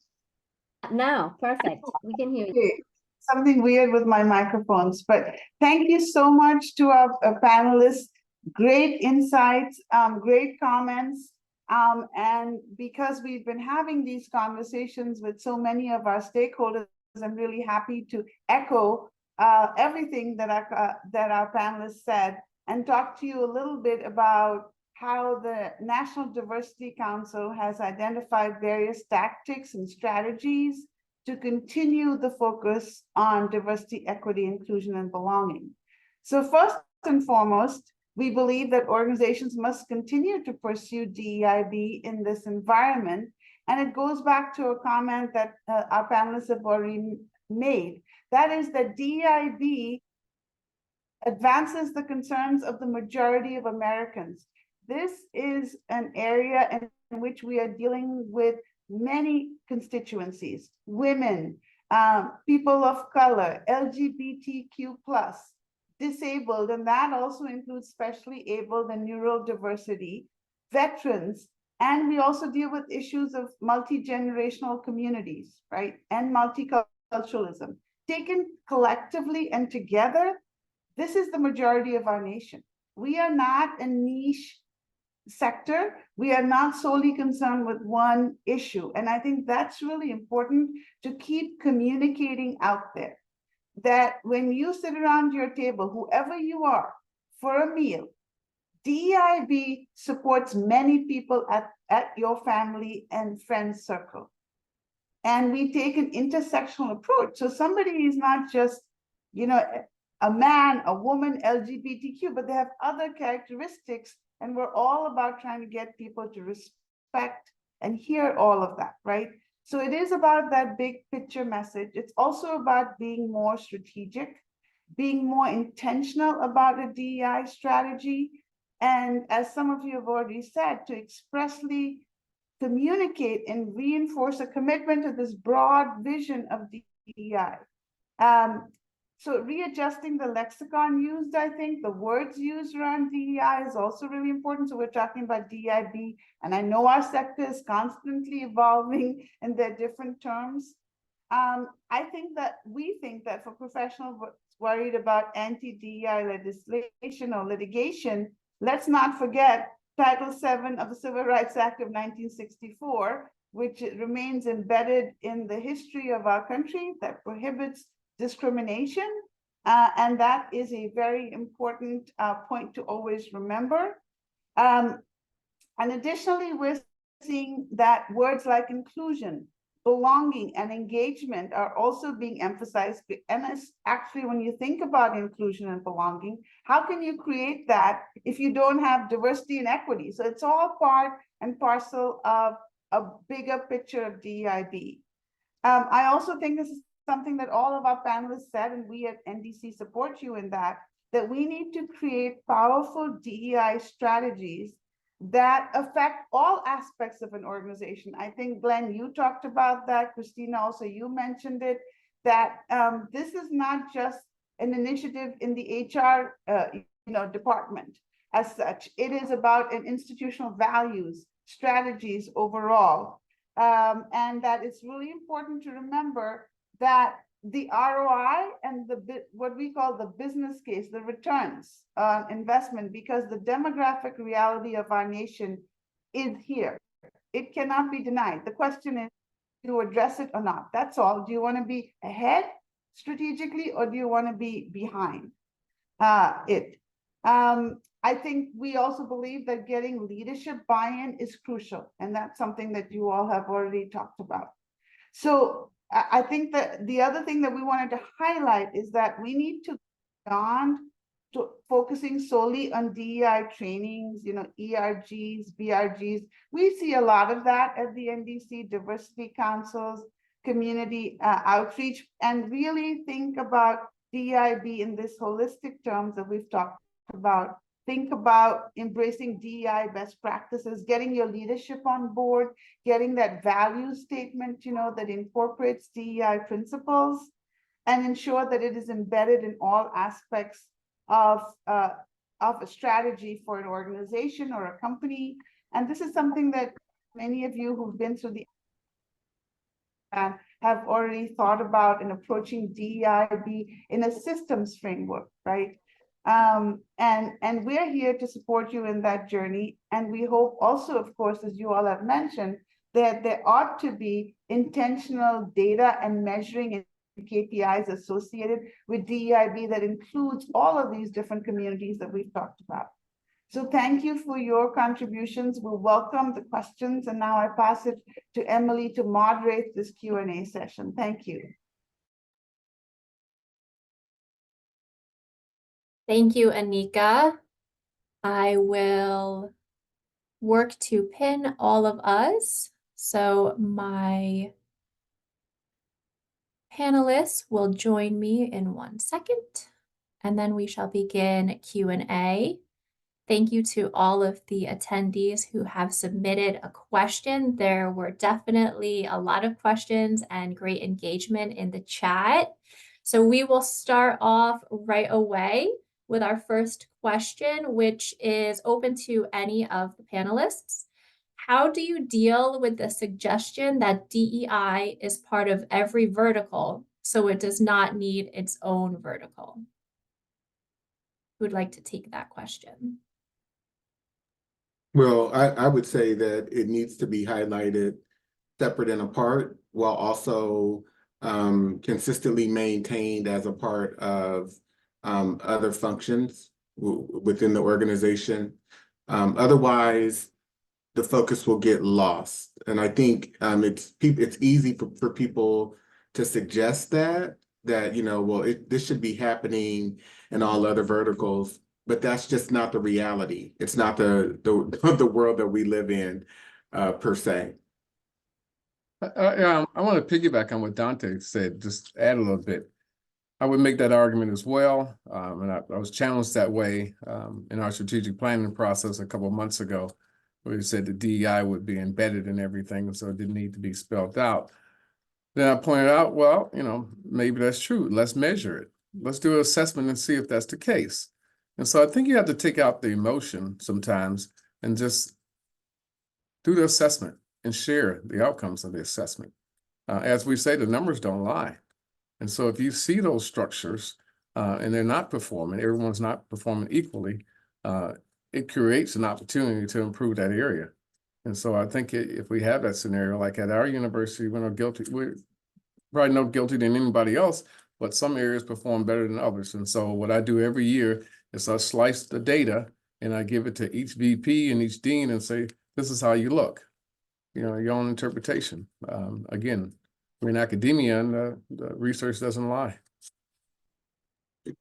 Now, perfect. We can hear you. Okay. Something weird with my microphones, but thank you so much to our panelists. Great insights, great comments. And because we've been having these conversations with so many of our stakeholders, I'm really happy to echo everything that our panelists said and talk to you a little bit about how the National Diversity Council has identified various tactics and strategies to continue the focus on diversity, equity, inclusion, and belonging. So first and foremost, we believe that organizations must continue to pursue DEIB in this environment. And it goes back to a comment that our panelists have already made. That is that DEIB advances the concerns of the majority of Americans. This is an area in which we are dealing with many constituencies: women, people of color, LGBTQ+, disabled, and that also includes specially abled and neurodiversity, veterans, and we also deal with issues of multi-generational communities, right, and multiculturalism. Taken collectively and together, this is the majority of our nation. We are not a niche sector. We are not solely concerned with one issue. And I think that's really important to keep communicating out there, that when you sit around your table, whoever you are, for a meal, DEIB supports many people at your family and friends circle. And we take an intersectional approach. So somebody is not just, a man, a woman, LGBTQ, but they have other characteristics. And we're all about trying to get people to respect and hear all of that, right? So it is about that big picture message. It's also about being more strategic, being more intentional about a DEI strategy. And as some of you have already said, to expressly communicate and reinforce a commitment to this broad vision of DEI. So readjusting the lexicon used, I think, the words used around DEI is also really important. So we're talking about DIB, and I know our sector is constantly evolving in their different terms. I think that we think that for professionals worried about anti-DEI legislation or litigation, let's not forget Title VII of the Civil Rights Act of 1964, which remains embedded in the history of our country, that prohibits discrimination. And that is a very important point to always remember. And additionally, we're seeing that words like inclusion, belonging, and engagement are also being emphasized. And it's actually, when you think about inclusion and belonging, how can you create that if you don't have diversity and equity? So it's all part and parcel of a bigger picture of DEIB. I also think this is something that all of our panelists said, and we at NDC support you in that we need to create powerful DEI strategies that affect all aspects of an organization. I think, Glenn, you talked about that. Christina, also you mentioned it, that this is not just an initiative in the HR department as such. It is about an institutional values, strategies overall. And that it's really important to remember that the ROI and what we call the business case, the returns on investment, because the demographic reality of our nation is here. It cannot be denied. The question is, do you address it or not? That's all. Do you want to be ahead strategically, or do you want to be behind it? I think we also believe that getting leadership buy-in is crucial, and that's something that you all have already talked about. So I think that the other thing that we wanted to highlight is that we need to go beyond to focusing solely on DEI trainings, ERGs, BRGs. We see a lot of that at the NDC, diversity councils, community outreach, and really think about DEIB in this holistic terms that we've talked about. Think about embracing DEI best practices, getting your leadership on board, getting that value statement, that incorporates DEI principles, and ensure that it is embedded in all aspects of a strategy for an organization or a company. And this is something that many of you who've been through the and have already thought about in approaching DEIB in a systems framework, right? And we're here to support you in that journey. And we hope also, of course, as you all have mentioned, that there ought to be intentional data and measuring and KPIs associated with DEIB that includes all of these different communities that we've talked about. So thank you for your contributions. We'll welcome the questions. And now I pass it to Emily to moderate this Q&A session. Thank you. Thank you, Anika. I will work to pin all of us. So my panelists will join me in 1 second, and then we shall begin Q&A. Thank you to all of the attendees who have submitted a question. There were definitely a lot of questions and great engagement in the chat. So we will start off right away with our first question, which is open to any of the panelists. How do you deal with the suggestion that DEI is part of every vertical, so it does not need its own vertical? Who would like to take that question? Well, I would say that it needs to be highlighted separate and apart, while also consistently maintained as a part of other functions within the organization. Otherwise, the focus will get lost. And I think it's easy for people to suggest that well, this should be happening in all other verticals, but that's just not the reality. It's not the world that we live in per se. I want to piggyback on what Dante said, just add a little bit. I would make that argument as well. And I was challenged that way in our strategic planning process a couple of months ago. where he said the DEI would be embedded in everything, so it didn't need to be spelled out. Then I pointed out, well, maybe that's true. Let's measure it. Let's do an assessment and see if that's the case. And so I think you have to take out the emotion sometimes and just do the assessment and share the outcomes of the assessment. As we say, the numbers don't lie. And so if you see those structures and they're not performing, everyone's not performing equally, it creates an opportunity to improve that area. And so I think if we have that scenario, like at our university, we're probably no guilty than anybody else, but some areas perform better than others. And so what I do every year is I slice the data and I give it to each VP and each dean and say, this is how you look, your own interpretation. Again, we're in academia and the research doesn't lie.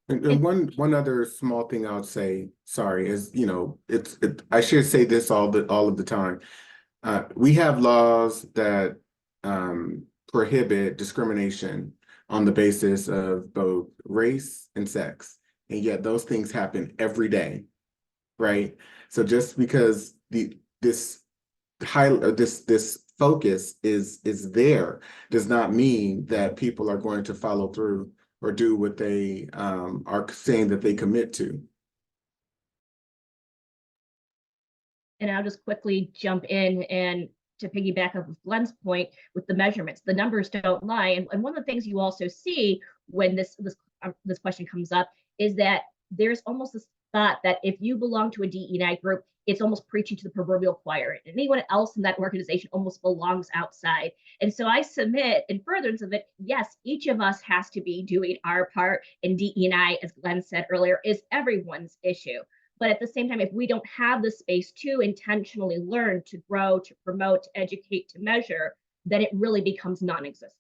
And one other small thing I would say, sorry, is I should say this all of the time. We have laws that prohibit discrimination on the basis of both race and sex, and yet those things happen every day, right? So just because this focus is there does not mean that people are going to follow through or do what they are saying that they commit to. And I'll just quickly jump in and to piggyback off of Glenn's point with the measurements, the numbers don't lie. And one of the things you also see when this question comes up is that there's almost this thought that if you belong to a DE&I group, it's almost preaching to the proverbial choir, and anyone else in that organization almost belongs outside. And so I submit in furtherance of it, yes, each of us has to be doing our part, and DE&I, as Glenn said earlier, is everyone's issue. But at the same time, if we don't have the space to intentionally learn, to grow, to promote, to educate, to measure, then it really becomes non-existent.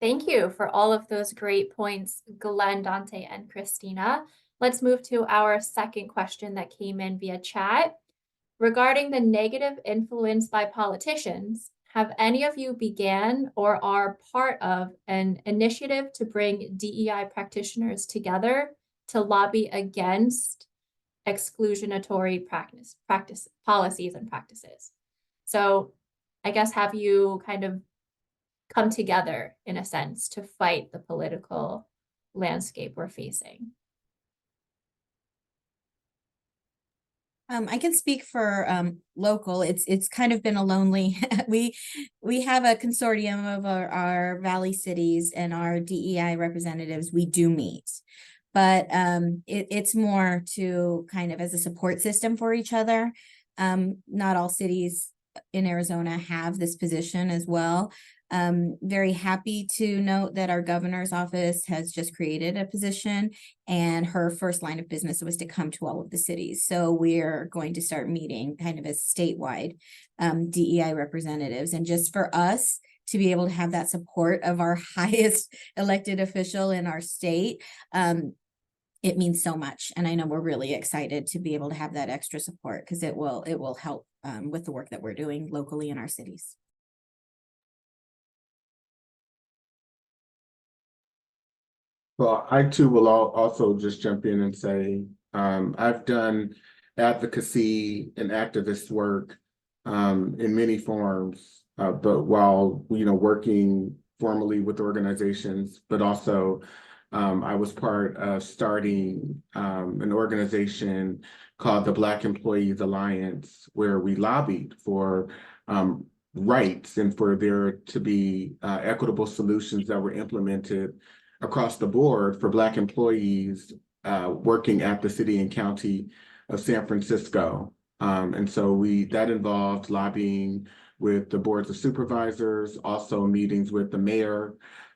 Thank you for all of those great points, Glenn, Dante, and Christina. Let's move to our second question that came in via chat. Regarding the negative influence by politicians, have any of you began or are part of an initiative to bring DEI practitioners together to lobby against exclusionatory policies and practices? So I guess, have you kind of come together in a sense to fight the political landscape we're facing? I can speak for local. It's kind of been a lonely. we have a consortium of our valley cities and our DEI representatives. We do meet, but it's more to kind of as a support system for each other. Not all cities in Arizona have this position as well. Very happy to note that our governor's office has just created a position, and her first line of business was to come to all of the cities. So we're going to start meeting kind of as statewide DEI representatives. And just for us to be able to have that support of our highest elected official in our state, it means so much. And I know we're really excited to be able to have that extra support because it will help with the work that we're doing locally in our cities. Well, I too will also just jump in and say, I've done advocacy and activist work in many forms, but while, working formally with organizations, but also I was part of starting an organization called the Black Employees Alliance, where we lobbied for rights and for there to be equitable solutions that were implemented across the board for Black employees working at the city and county of San Francisco. And so that involved lobbying with the boards of supervisors, also meetings with the mayor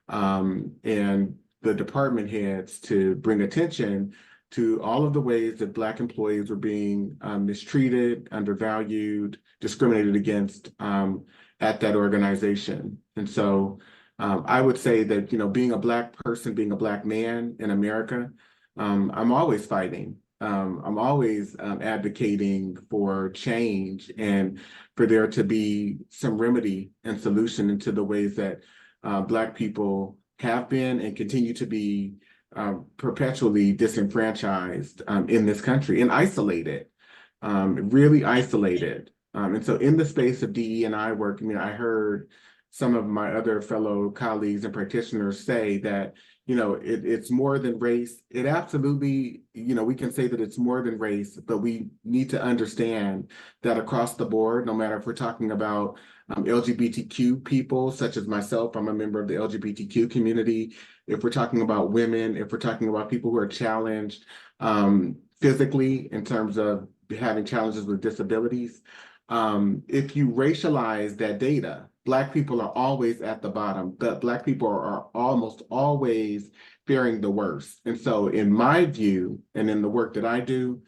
and the department heads to bring attention to all of the ways that Black employees were being mistreated, undervalued, discriminated against at that organization. And so I would say that, being a Black person, being a Black man in America, I'm always fighting. I'm always advocating for change and for there to be some remedy and solution into the ways that Black people have been and continue to be perpetually disenfranchised in this country and isolated. really isolated. And so in the space of DE&I work, I mean, I heard some of my other fellow colleagues and practitioners say that, it's more than race. It absolutely, we can say that it's more than race, but we need to understand that across the board, no matter if we're talking about LGBTQ people, such as myself, I'm a member of the LGBTQ community. If we're talking about women, if we're talking about people who are challenged physically in terms of having challenges with disabilities, if you racialize that data, Black people are always at the bottom, but Black people are almost always faring the worst. And so in my view, and in the work that I do,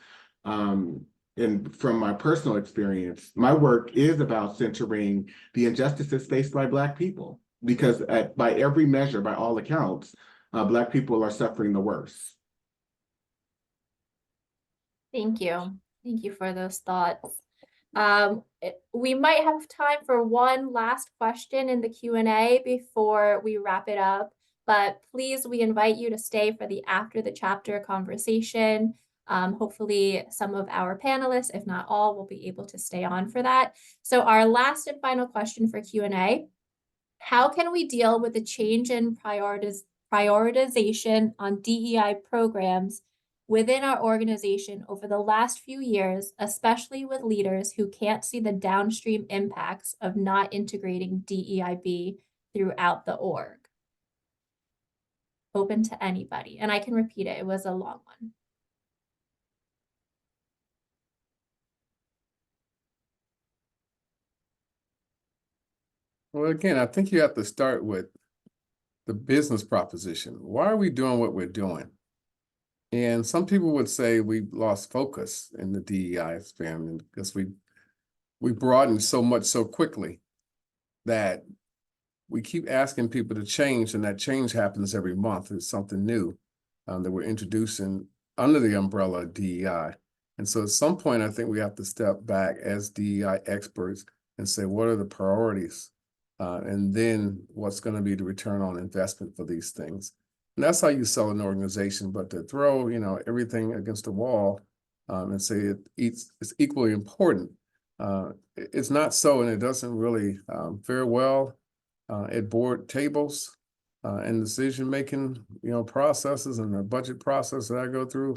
and from my personal experience, my work is about centering the injustices faced by Black people, because by every measure, by all accounts, Black people are suffering the worst. Thank you. Thank you for those thoughts. We might have time for one last question in the Q&A before we wrap it up, but please, we invite you to stay for the after the chapter conversation. Hopefully some of our panelists, if not all, will be able to stay on for that. So our last and final question for Q&A, how can we deal with the change in prioritization on DEI programs within our organization over the last few years, especially with leaders who can't see the downstream impacts of not integrating DEIB throughout the org? Open to anybody, and I can repeat it. It was a long one. Well, again, I think you have to start with the business proposition. Why are we doing what we're doing? And some people would say we lost focus in the DEI experiment because we broadened so much so quickly that we keep asking people to change, and that change happens every month. It's something new that we're introducing under the umbrella of DEI. And so at some point, I think we have to step back as DEI experts and say, what are the priorities? And then what's going to be the return on investment for these things? And that's how you sell an organization. But to throw, everything against the wall and say it's equally important, it's not so, and it doesn't really fare well at board tables and decision-making, processes and the budget process that I go through.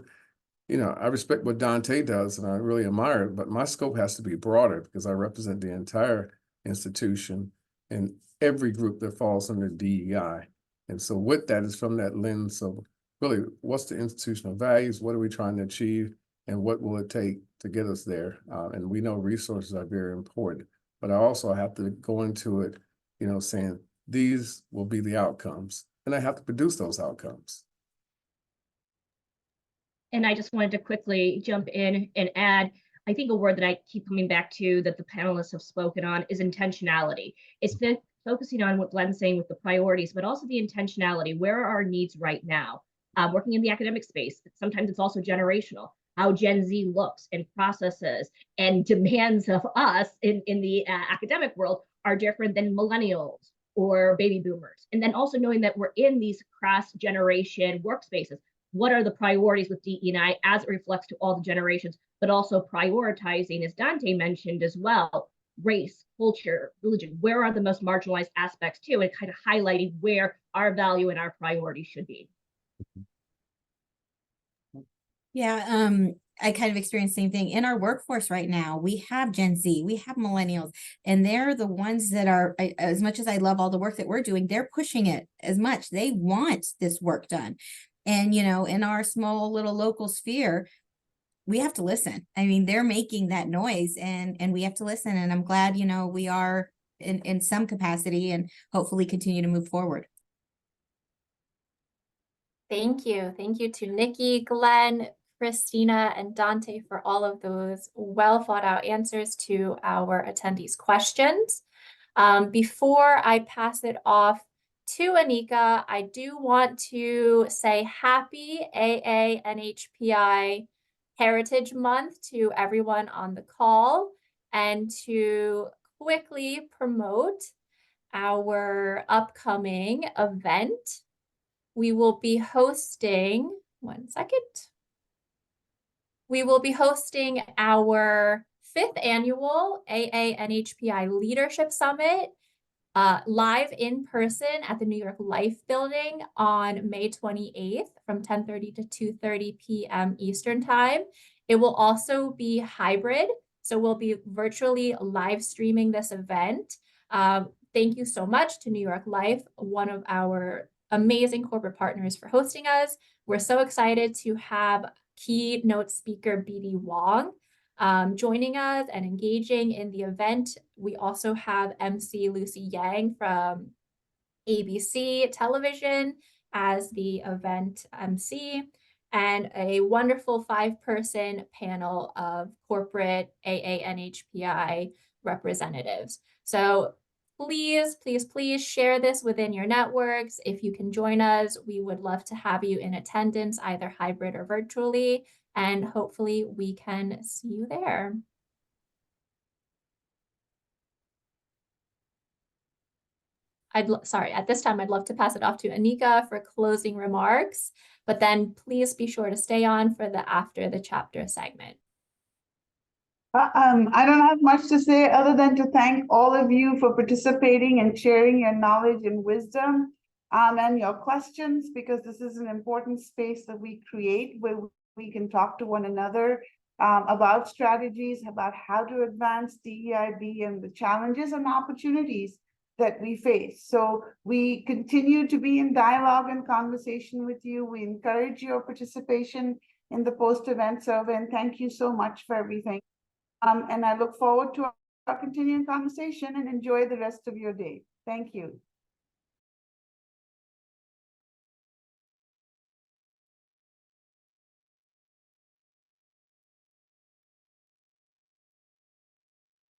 I respect what Dante does, and I really admire it, but my scope has to be broader because I represent the entire institution and every group that falls under DEI. And so with that is from that lens of really what's the institutional values, what are we trying to achieve, and what will it take to get us there? And we know resources are very important, but I also have to go into it, saying these will be the outcomes, and I have to produce those outcomes. And I just wanted to quickly jump in and add, I think a word that I keep coming back to that the panelists have spoken on is intentionality. It's focusing on what Glenn's saying with the priorities, but also the intentionality. Where are our needs right now? Working in the academic space, sometimes it's also generational. How Gen Z looks and processes and demands of us in the academic world are different than millennials or baby boomers. And then also knowing that we're in these cross-generation workspaces. What are the priorities with DE&I as it reflects to all the generations, but also prioritizing, as Dante mentioned as well, race, culture, religion, where are the most marginalized aspects too, and kind of highlighting where our value and our priorities should be. Yeah, I kind of experienced the same thing in our workforce right now. We have Gen Z, we have millennials, and they're the ones that are, as much as I love all the work that we're doing, they're pushing it as much. They want this work done. And, in our small little local sphere, we have to listen. I mean, they're making that noise and we have to listen. And I'm glad, we are in some capacity and hopefully continue to move forward. Thank you. Thank you to Nikki, Glenn, Christina, and Dante for all of those well thought out answers to our attendees' questions. Before I pass it off to Anika, I do want to say happy AANHPI Heritage Month to everyone on the call, and to quickly promote our upcoming event. We will be hosting, one second. we will be hosting our 5th annual AANHPI Leadership Summit live in person at the New York Life Building on May 28th from 10:30 to 2:30 p.m. Eastern Time. It will also be hybrid, so we'll be virtually live streaming this event. Thank you so much to New York Life, one of our amazing corporate partners, for hosting us. We're so excited to have keynote speaker BD Wong joining us and engaging in the event. We also have MC Lucy Yang from ABC Television as the event MC, and a wonderful 5-person panel of corporate AANHPI representatives. So please, please, please share this within your networks. If you can join us, we would love to have you in attendance, either hybrid or virtually, and hopefully we can see you there. Sorry, at this time, I'd love to pass it off to Anika for closing remarks, but then please be sure to stay on for the after the chapter segment. I don't have much to say other than to thank all of you for participating and sharing your knowledge and wisdom and your questions, because this is an important space that we create where we can talk to one another about strategies, about how to advance DEIB and the challenges and opportunities that we face. So we continue to be in dialogue and conversation with you. We encourage your participation in the post-event survey, and thank you so much for everything. And I look forward to our continuing conversation, and enjoy the rest of your day. Thank you.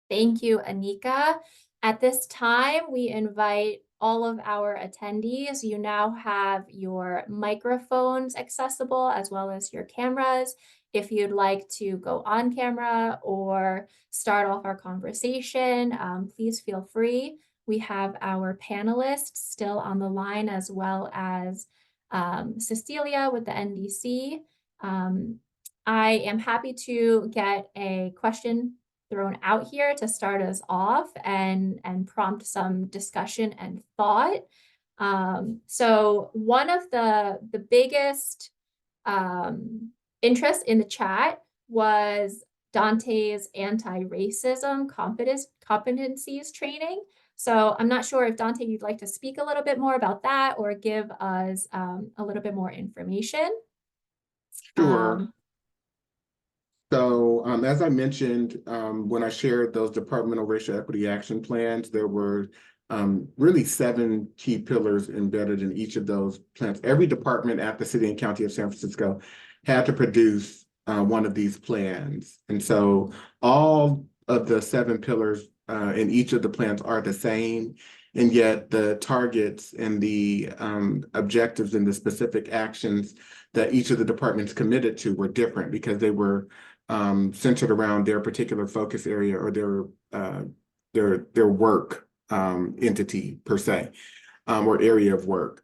Thank you, Anika. At this time, we invite all of our attendees. You now have your microphones accessible as well as your cameras. If you'd like to go on camera or start off our conversation, please feel free. We have our panelists still on the line, as well as Cecilia with the NDC. I am happy to get a question thrown out here to start us off and prompt some discussion and thought. So one of the biggest interest in the chat was Dante's anti-racism competencies training. So I'm not sure if Dante, you'd like to speak a little bit more about that or give us a little bit more information. Sure. So as I mentioned, when I shared those departmental racial equity action plans, there were really 7 key pillars embedded in each of those plans. Every department at the city and county of San Francisco had to produce one of these plans. And so all of the 7 pillars in each of the plans are the same, and yet the targets and the objectives and the specific actions that each of the departments committed to were different, because they were centered around their particular focus area or their work entity per se, or area of work.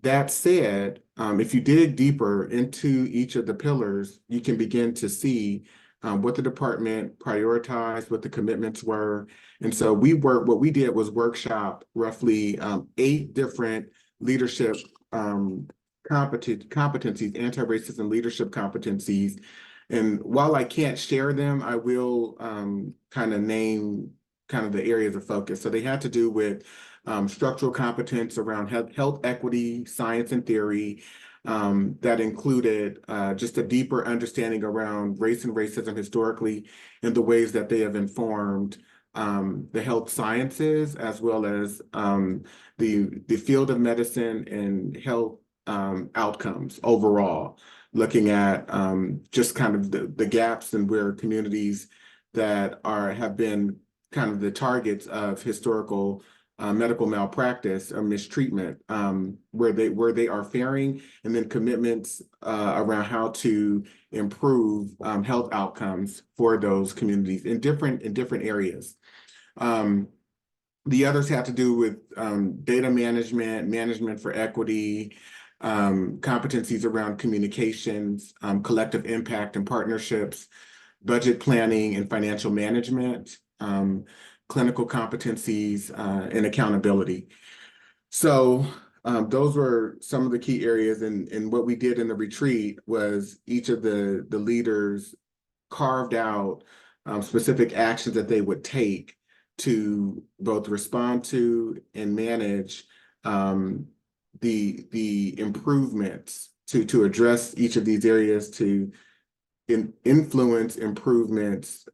That said, if you dig deeper into each of the pillars, you can begin to see what the department prioritized, what the commitments were. And so what we did was workshop roughly 8 different leadership competencies, anti-racism leadership competencies. And while I can't share them, I will kind of name the areas of focus. So they had to do with structural competence around health equity, science and theory. That included just a deeper understanding around race and racism historically, and the ways that they have informed the health sciences, as well as the field of medicine and health outcomes overall, looking at just kind of the gaps and where communities that have been kind of the targets of historical medical malpractice or mistreatment, where they are faring, and then commitments around how to improve health outcomes for those communities in different areas. The others have to do with data management for equity, competencies around communications, collective impact and partnerships, budget planning and financial management, clinical competencies, and accountability. So those were some of the key areas. And what we did in the retreat was each of the leaders carved out specific actions that they would take to both respond to and manage the improvements to address each of these areas, to influence improvements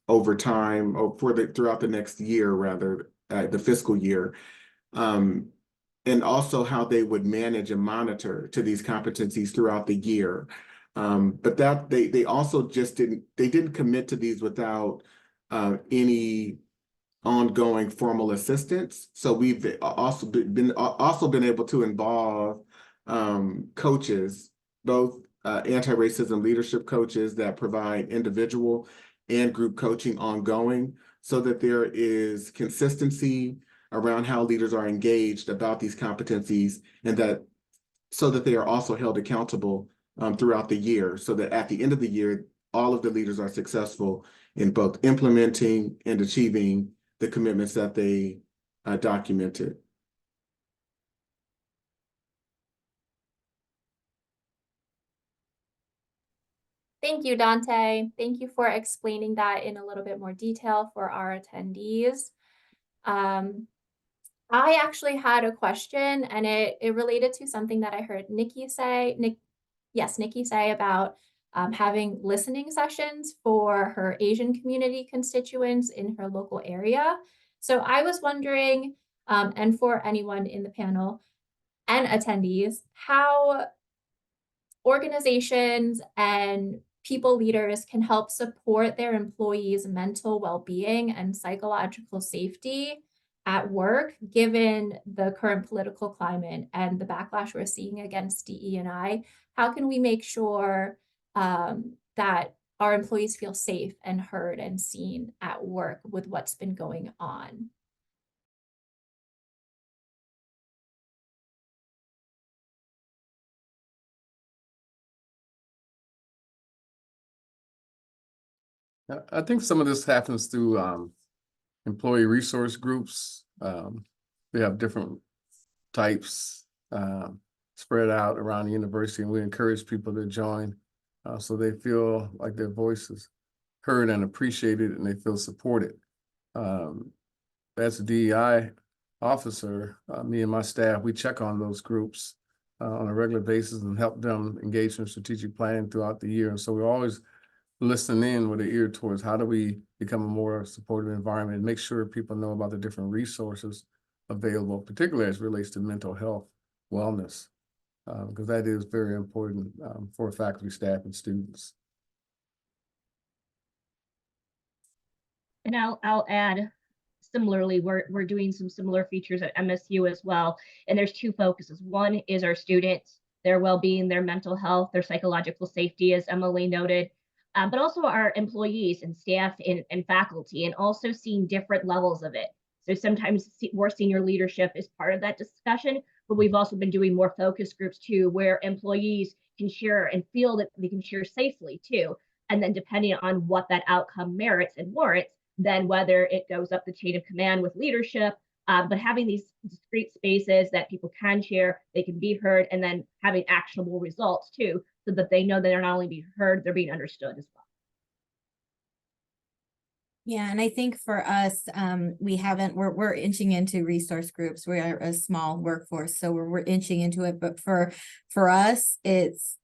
over time, or throughout the next year, rather, the fiscal year. And also how they would manage and monitor to these competencies throughout the year. But that they also just didn't commit to these without any ongoing formal assistance. So we've also been able to involve coaches, both anti-racism leadership coaches that provide individual and group coaching ongoing, so that there is consistency around how leaders are engaged about these competencies, and so that they are also held accountable throughout the year, so that at the end of the year, all of the leaders are successful in both implementing and achieving the commitments that they documented. Thank you, Dante. Thank you for explaining that in a little bit more detail for our attendees. I actually had a question, and it related to something that I heard Nikki say. Nikki say about having listening sessions for her Asian community constituents in her local area. So I was wondering, and for anyone in the panel and attendees, how organizations and people leaders can help support their employees' mental well-being and psychological safety at work, given the current political climate and the backlash we're seeing against DE&I. How can we make sure that our employees feel safe and heard and seen at work with what's been going on? I think some of this happens through employee resource groups. We have different types spread out around the university, and we encourage people to join so they feel like their voice is heard and appreciated, and they feel supported. As a DEI officer, me and my staff, we check on those groups on a regular basis and help them engage in strategic planning throughout the year. And so we're always listen in with an ear towards how do we become a more supportive environment and make sure people know about the different resources available, particularly as it relates to mental health, wellness, because that is very important for faculty, staff, and students. And I'll add, similarly, we're doing some similar features at MSU as well. And there's two focuses. One is our students, their well-being, their mental health, their psychological safety, as Emily noted. But also our employees and staff and faculty, and also seeing different levels of it. So sometimes more senior leadership is part of that discussion, but we've also been doing more focus groups too, where employees can share and feel that they can share safely too. And then depending on what that outcome merits and warrants, then whether it goes up the chain of command with leadership, but having these discrete spaces that people can share, they can be heard, and then having actionable results too, so that they know that they're not only being heard, they're being understood as well. Yeah, and I think for us, we're inching into resource groups. We are a small workforce, so we're inching into it. But for us, it's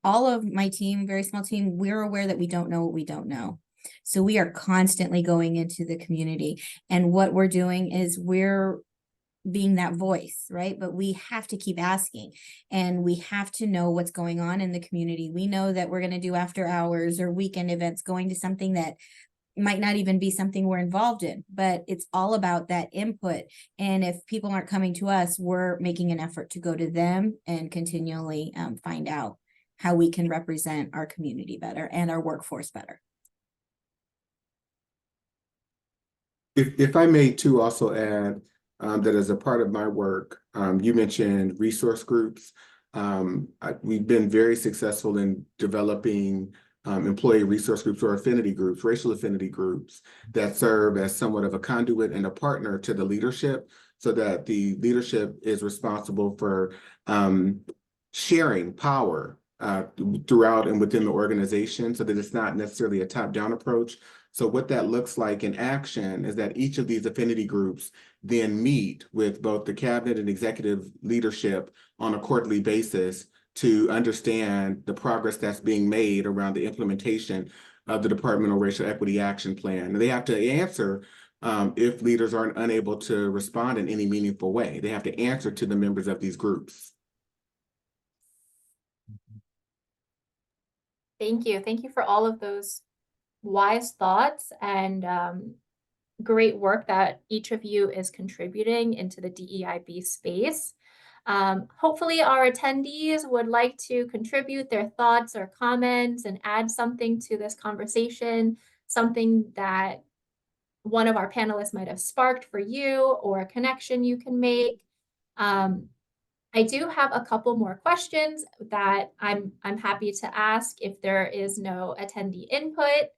all of my team, very small team, we're aware that we don't know what we don't know. So we are constantly going into the community. And what we're doing is we're being that voice, right? But we have to keep asking, and we have to know what's going on in the community. We know that we're going to do after hours or weekend events, going to something that might not even be something we're involved in, but it's all about that input. And if people aren't coming to us, we're making an effort to go to them and continually find out how we can represent our community better and our workforce better. If I may too also add that as a part of my work, You mentioned resource groups. We've been very successful in developing employee resource groups or affinity groups, racial affinity groups that serve as somewhat of a conduit and a partner to the leadership, so that the leadership is responsible for sharing power throughout and within the organization, so that it's not necessarily a top-down approach. So what that looks like in action is that each of these affinity groups then meet with both the cabinet and executive leadership on a quarterly basis to understand the progress that's being made around the implementation of the Departmental Racial Equity Action Plan. And they have to answer if leaders are unable to respond in any meaningful way. They have to answer to the members of these groups. Thank you. Thank you for all of those wise thoughts and great work that each of you is contributing into the DEIB space. Hopefully our attendees would like to contribute their thoughts or comments and add something to this conversation, something that one of our panelists might have sparked for you, or a connection you can make. I do have a couple more questions that I'm happy to ask if there is no attendee input.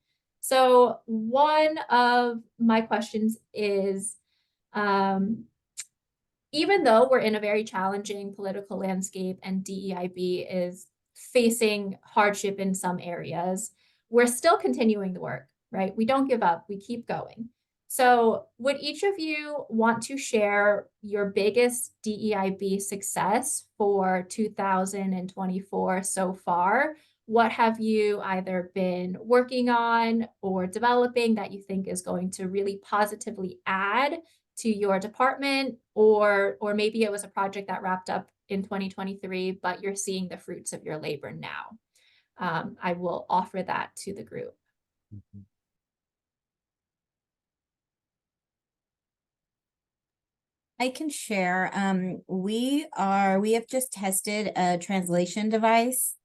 So one of my questions is, even though we're in a very challenging political landscape and DEIB is facing hardship in some areas, we're still continuing the work, right? We don't give up, we keep going. So would each of you want to share your biggest DEIB success for 2024 so far? What have you either been working on or developing that you think is going to really positively add to your department, or maybe it was a project that wrapped up in 2023, but you're seeing the fruits of your labor now? I will offer that to the group. I can share. We have just tested a translation device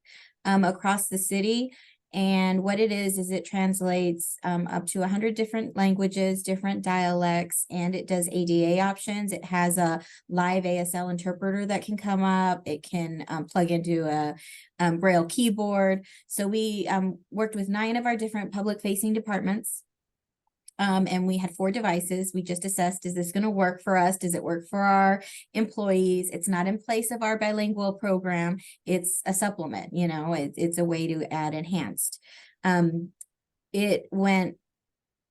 across the city. And what it is it translates up to 100 different languages, different dialects, and it does ADA options. It has a live ASL interpreter that can come up. It can plug into a Braille keyboard. So we worked with 9 of our different public-facing departments. And we had 4 devices. We just assessed, is this going to work for us? Does it work for our employees? It's not in place of our bilingual program. It's a supplement, you know, it's a way to add enhanced. It went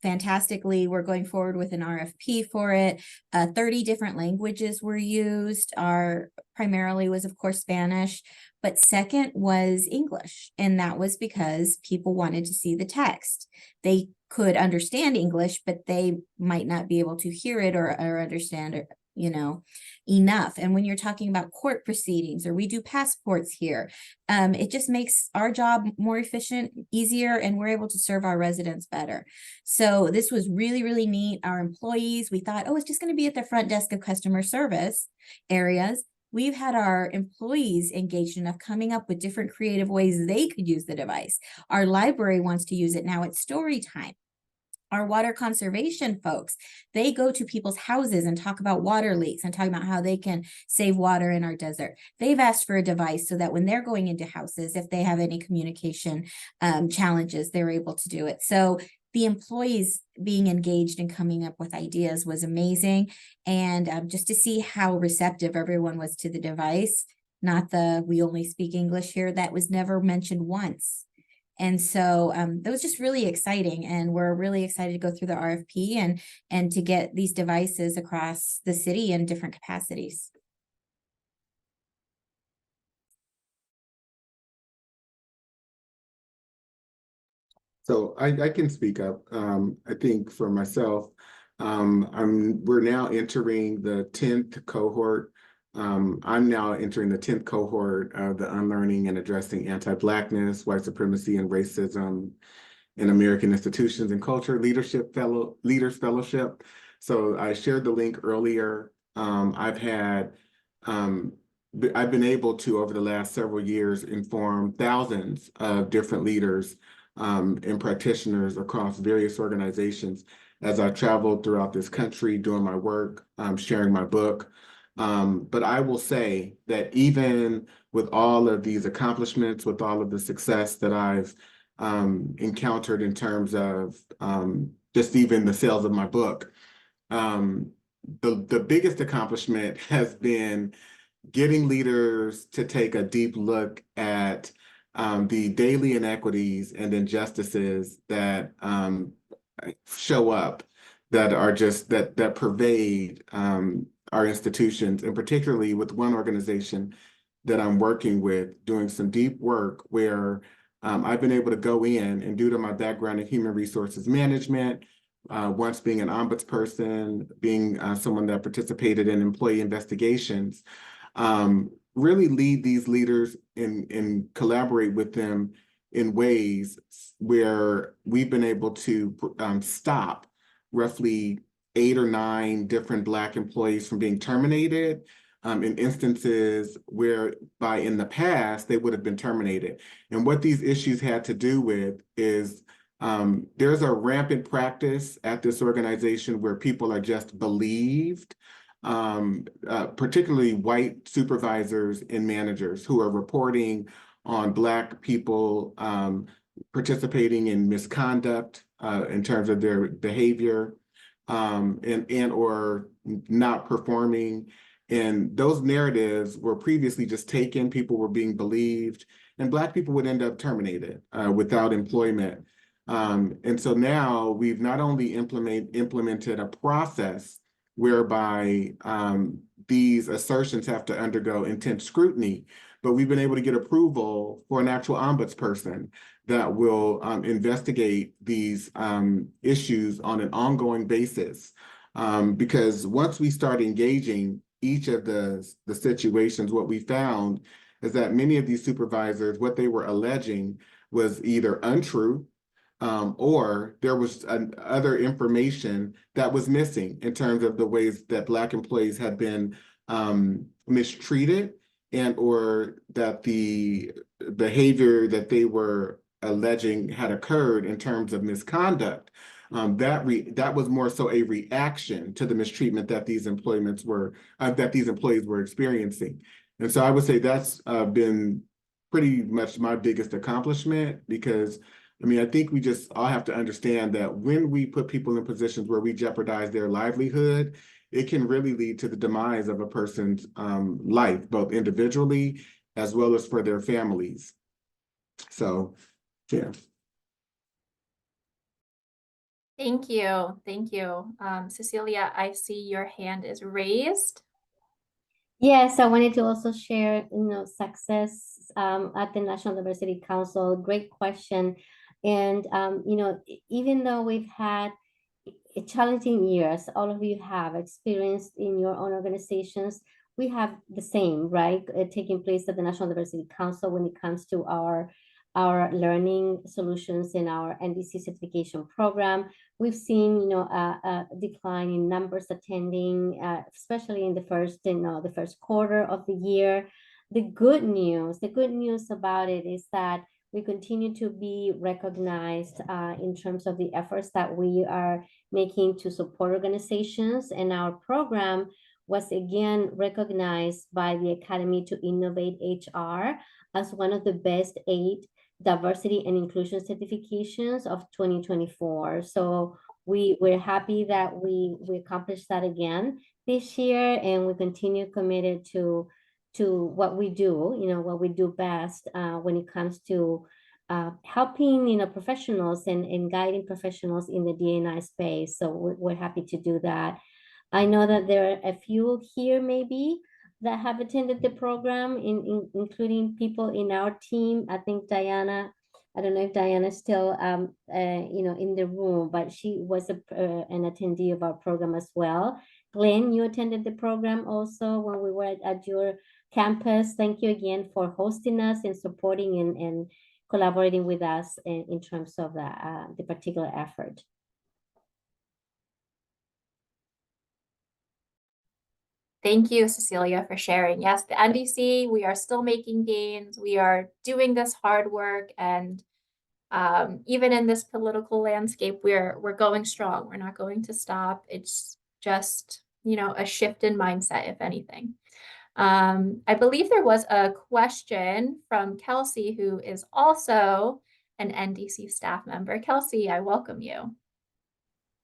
fantastically. We're going forward with an RFP for it. 30 different languages were used. Our primarily was, of course, Spanish, but second was English. And that was because people wanted to see the text. They could understand English, but they might not be able to hear it or understand it, you know, enough. And when you're talking about court proceedings, or we do passports here, it just makes our job more efficient, easier, and we're able to serve our residents better. So this was really, really neat. Our employees, we thought, oh, it's just going to be at the front desk of customer service areas. We've had our employees engaged enough coming up with different creative ways they could use the device. Our library wants to use it now at story time. Our water conservation folks, they go to people's houses and talk about water leaks and talk about how they can save water in our desert. They've asked for a device so that when they're going into houses, if they have any communication challenges, they're able to do it. So the employees being engaged and coming up with ideas was amazing. And just to see how receptive everyone was to the device, not the we only speak English here, that was never mentioned once. And so that was just really exciting. And we're really excited to go through the RFP and to get these devices across the city in different capacities. So I can speak up. I think for myself, we're now entering the 10th cohort. I'm now entering the 10th cohort of the Unlearning and Addressing Anti-Blackness, White Supremacy, and Racism in American Institutions and Culture Leaders Fellowship. So I shared the link earlier. I've been able to, over the last several years, inform thousands of different leaders and practitioners across various organizations as I traveled throughout this country doing my work, sharing my book, But I will say that even with all of these accomplishments, with all of the success that I've encountered in terms of just even the sales of my book, the biggest accomplishment has been getting leaders to take a deep look at the daily inequities and injustices that show up, that are just that pervade our institutions, and particularly with one organization that I'm working with, doing some deep work where I've been able to go in, and due to my background in human resources management, once being an ombudsperson, being someone that participated in employee investigations, really lead these leaders and collaborate with them in ways where we've been able to stop roughly 8 or 9 different Black employees from being terminated in instances whereby in the past they would have been terminated. And what these issues had to do with is there's a rampant practice at this organization where people are just believed, particularly white supervisors and managers who are reporting on Black people participating in misconduct in terms of their behavior and or not performing. And those narratives were previously just taken, people were being believed, and Black people would end up terminated without employment. And so now we've not only implemented a process whereby these assertions have to undergo intense scrutiny, but we've been able to get approval for an actual ombudsperson that will investigate these issues on an ongoing basis. Because once we start engaging each of the situations, what we found is that many of these supervisors, what they were alleging was either untrue, or there was other information that was missing in terms of the ways that Black employees had been mistreated, and or that the behavior that they were alleging had occurred in terms of misconduct. That was more so a reaction to the mistreatment that these employees were experiencing. And so I would say that's been pretty much my biggest accomplishment, because I mean, I think we just all have to understand that when we put people in positions where we jeopardize their livelihood, it can really lead to the demise of a person's life, both individually as well as for their families. So, yeah. Thank you. Thank you. Cecilia, I see your hand is raised. Yes, I wanted to also share, success at the National Diversity Council. Great question. And, even though we've had challenging years, all of you have experienced in your own organizations, we have the same, right, taking place at the National Diversity Council when it comes to our learning solutions in our NDC certification program. We've seen, a decline in numbers attending, especially in the first quarter of the year. The good news about it is that we continue to be recognized in terms of the efforts that we are making to support organizations, and our program was again recognized by the Academy to Innovate HR as one of the best 8 diversity and inclusion certifications of 2024. So we're happy that we accomplished that again this year, and we continue committed to what we do, what we do best when it comes to helping, professionals and guiding professionals in the D&I space. So we're happy to do that. I know that there are a few here maybe that have attended the program, including people in our team. I think Diana, I don't know if Diana is still, in the room, but she was an attendee of our program as well. Glenn, you attended the program also when we were at your campus. Thank you again for hosting us and supporting and collaborating with us in terms of the particular effort. Thank you, Cecilia, for sharing. Yes, the NDC, we are still making gains. We are doing this hard work, and even in this political landscape, we're going strong. We're not going to stop. It's just a shift in mindset, if anything. I believe there was a question from Kelsey, who is also an NDC staff member. Kelsey, I welcome you.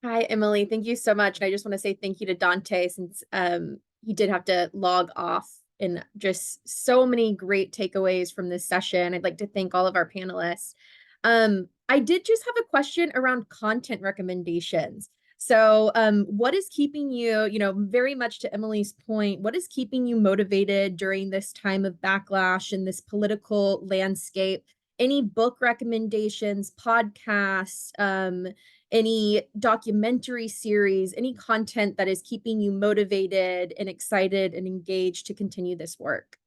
Hi, Emily. Thank you so much. And I just want to say thank you to Dante, since he did have to log off, and just so many great takeaways from this session. I'd like to thank all of our panelists. I did just have a question around content recommendations. So what is keeping you, very much to Emily's point, what is keeping you motivated during this time of backlash in this political landscape? Any book recommendations, podcasts, any documentary series, any content that is keeping you motivated and excited and engaged to continue this work?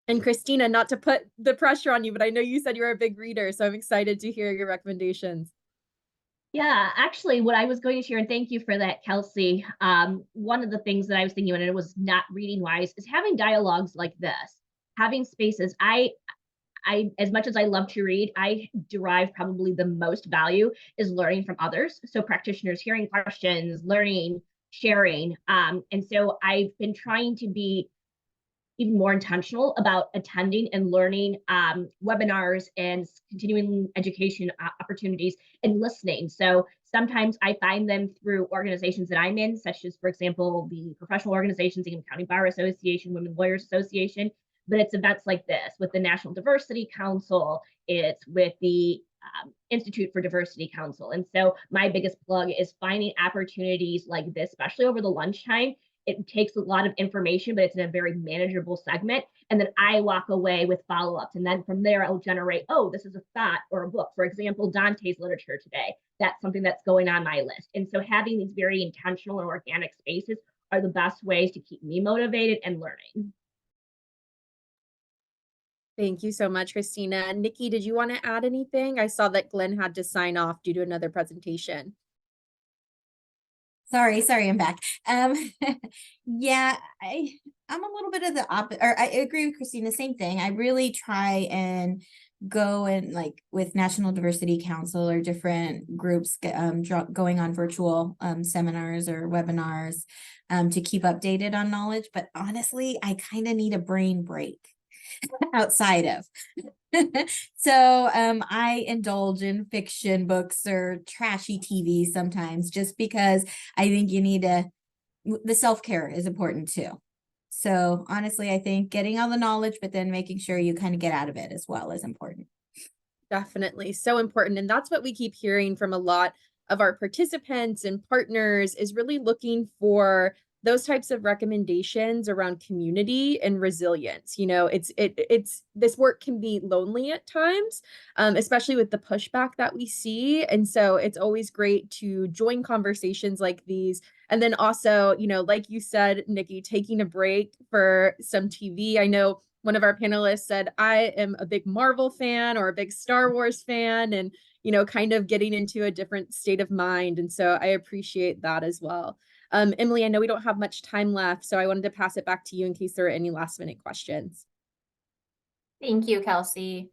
And Christina, not to put the pressure on you, but I know you said you're a big reader, so I'm excited to hear your recommendations. Yeah, actually, what I was going to share, and thank you for that, Kelsey. One of the things that I was thinking, when it was not reading wise, is having dialogues like this, having spaces. I, as much as I love to read, I derive probably the most value is learning from others. So practitioners hearing questions, learning, sharing. And so I've been trying to be even more intentional about attending and learning webinars and continuing education opportunities and listening. So sometimes I find them through organizations that I'm in, such as, for example, the professional organizations, the County Bar Association, Women Lawyers Association, but it's events like this with the National Diversity Council, it's with the Institute for Diversity Council. And so my biggest plug is finding opportunities like this, especially over the lunchtime. It takes a lot of information, but it's in a very manageable segment. And then I walk away with follow-ups. And then from there, I'll generate, oh, this is a thought or a book. For example, Dante's literature today. That's something that's going on my list. And so having these very intentional and organic spaces are the best ways to keep me motivated and learning. Thank you so much, Christina. Nikki, did you want to add anything? I saw that Glenn had to sign off due to another presentation. Sorry, I'm back. Yeah, I'm a little bit of the opposite, or I agree with Christina, same thing. I really try and go and like with National Diversity Council or different groups going on virtual seminars or webinars to keep updated on knowledge. But honestly, I kind of need a brain break outside of. So I indulge in fiction books or trashy TV sometimes, just because I think you need the self-care is important too. So honestly, I think getting all the knowledge, but then making sure you kind of get out of it as well is important. Definitely so important. And that's what we keep hearing from a lot of our participants and partners, is really looking for those types of recommendations around community and resilience. It's this work can be lonely at times, especially with the pushback that we see. And so it's always great to join conversations like these. And then also, like you said, Nikki, taking a break for some TV. I know one of our panelists said, I am a big Marvel fan or a big Star Wars fan, and, kind of getting into a different state of mind. And so I appreciate that as well. Emily, I know we don't have much time left, so I wanted to pass it back to you in case there are any last minute questions. Thank you, Kelsey.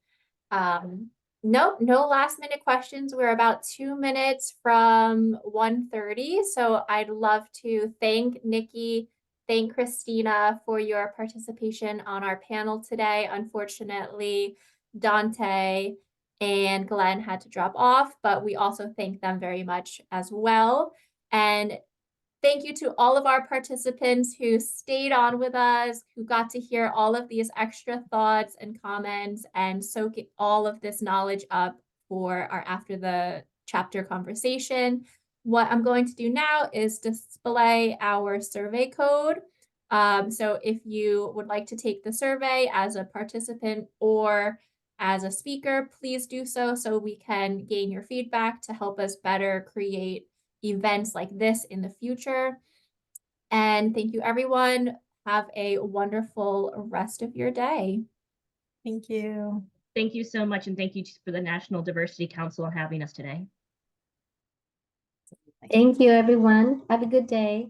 Nope, no last minute questions. We're about 2 minutes from 1:30. So I'd love to thank Nikki, thank Christina for your participation on our panel today. Unfortunately, Dante and Glenn had to drop off, but we also thank them very much as well. And thank you to all of our participants who stayed on with us, who got to hear all of these extra thoughts and comments and soak all of this knowledge up for our after the chapter conversation. What I'm going to do now is display our survey code. So if you would like to take the survey as a participant or as a speaker, please do so we can gain your feedback to help us better create events like this in the future. And thank you, everyone. Have a wonderful rest of your day. Thank you. Thank you so much. And thank you for the National Diversity Council on having us today. Thank you, everyone. Have a good day.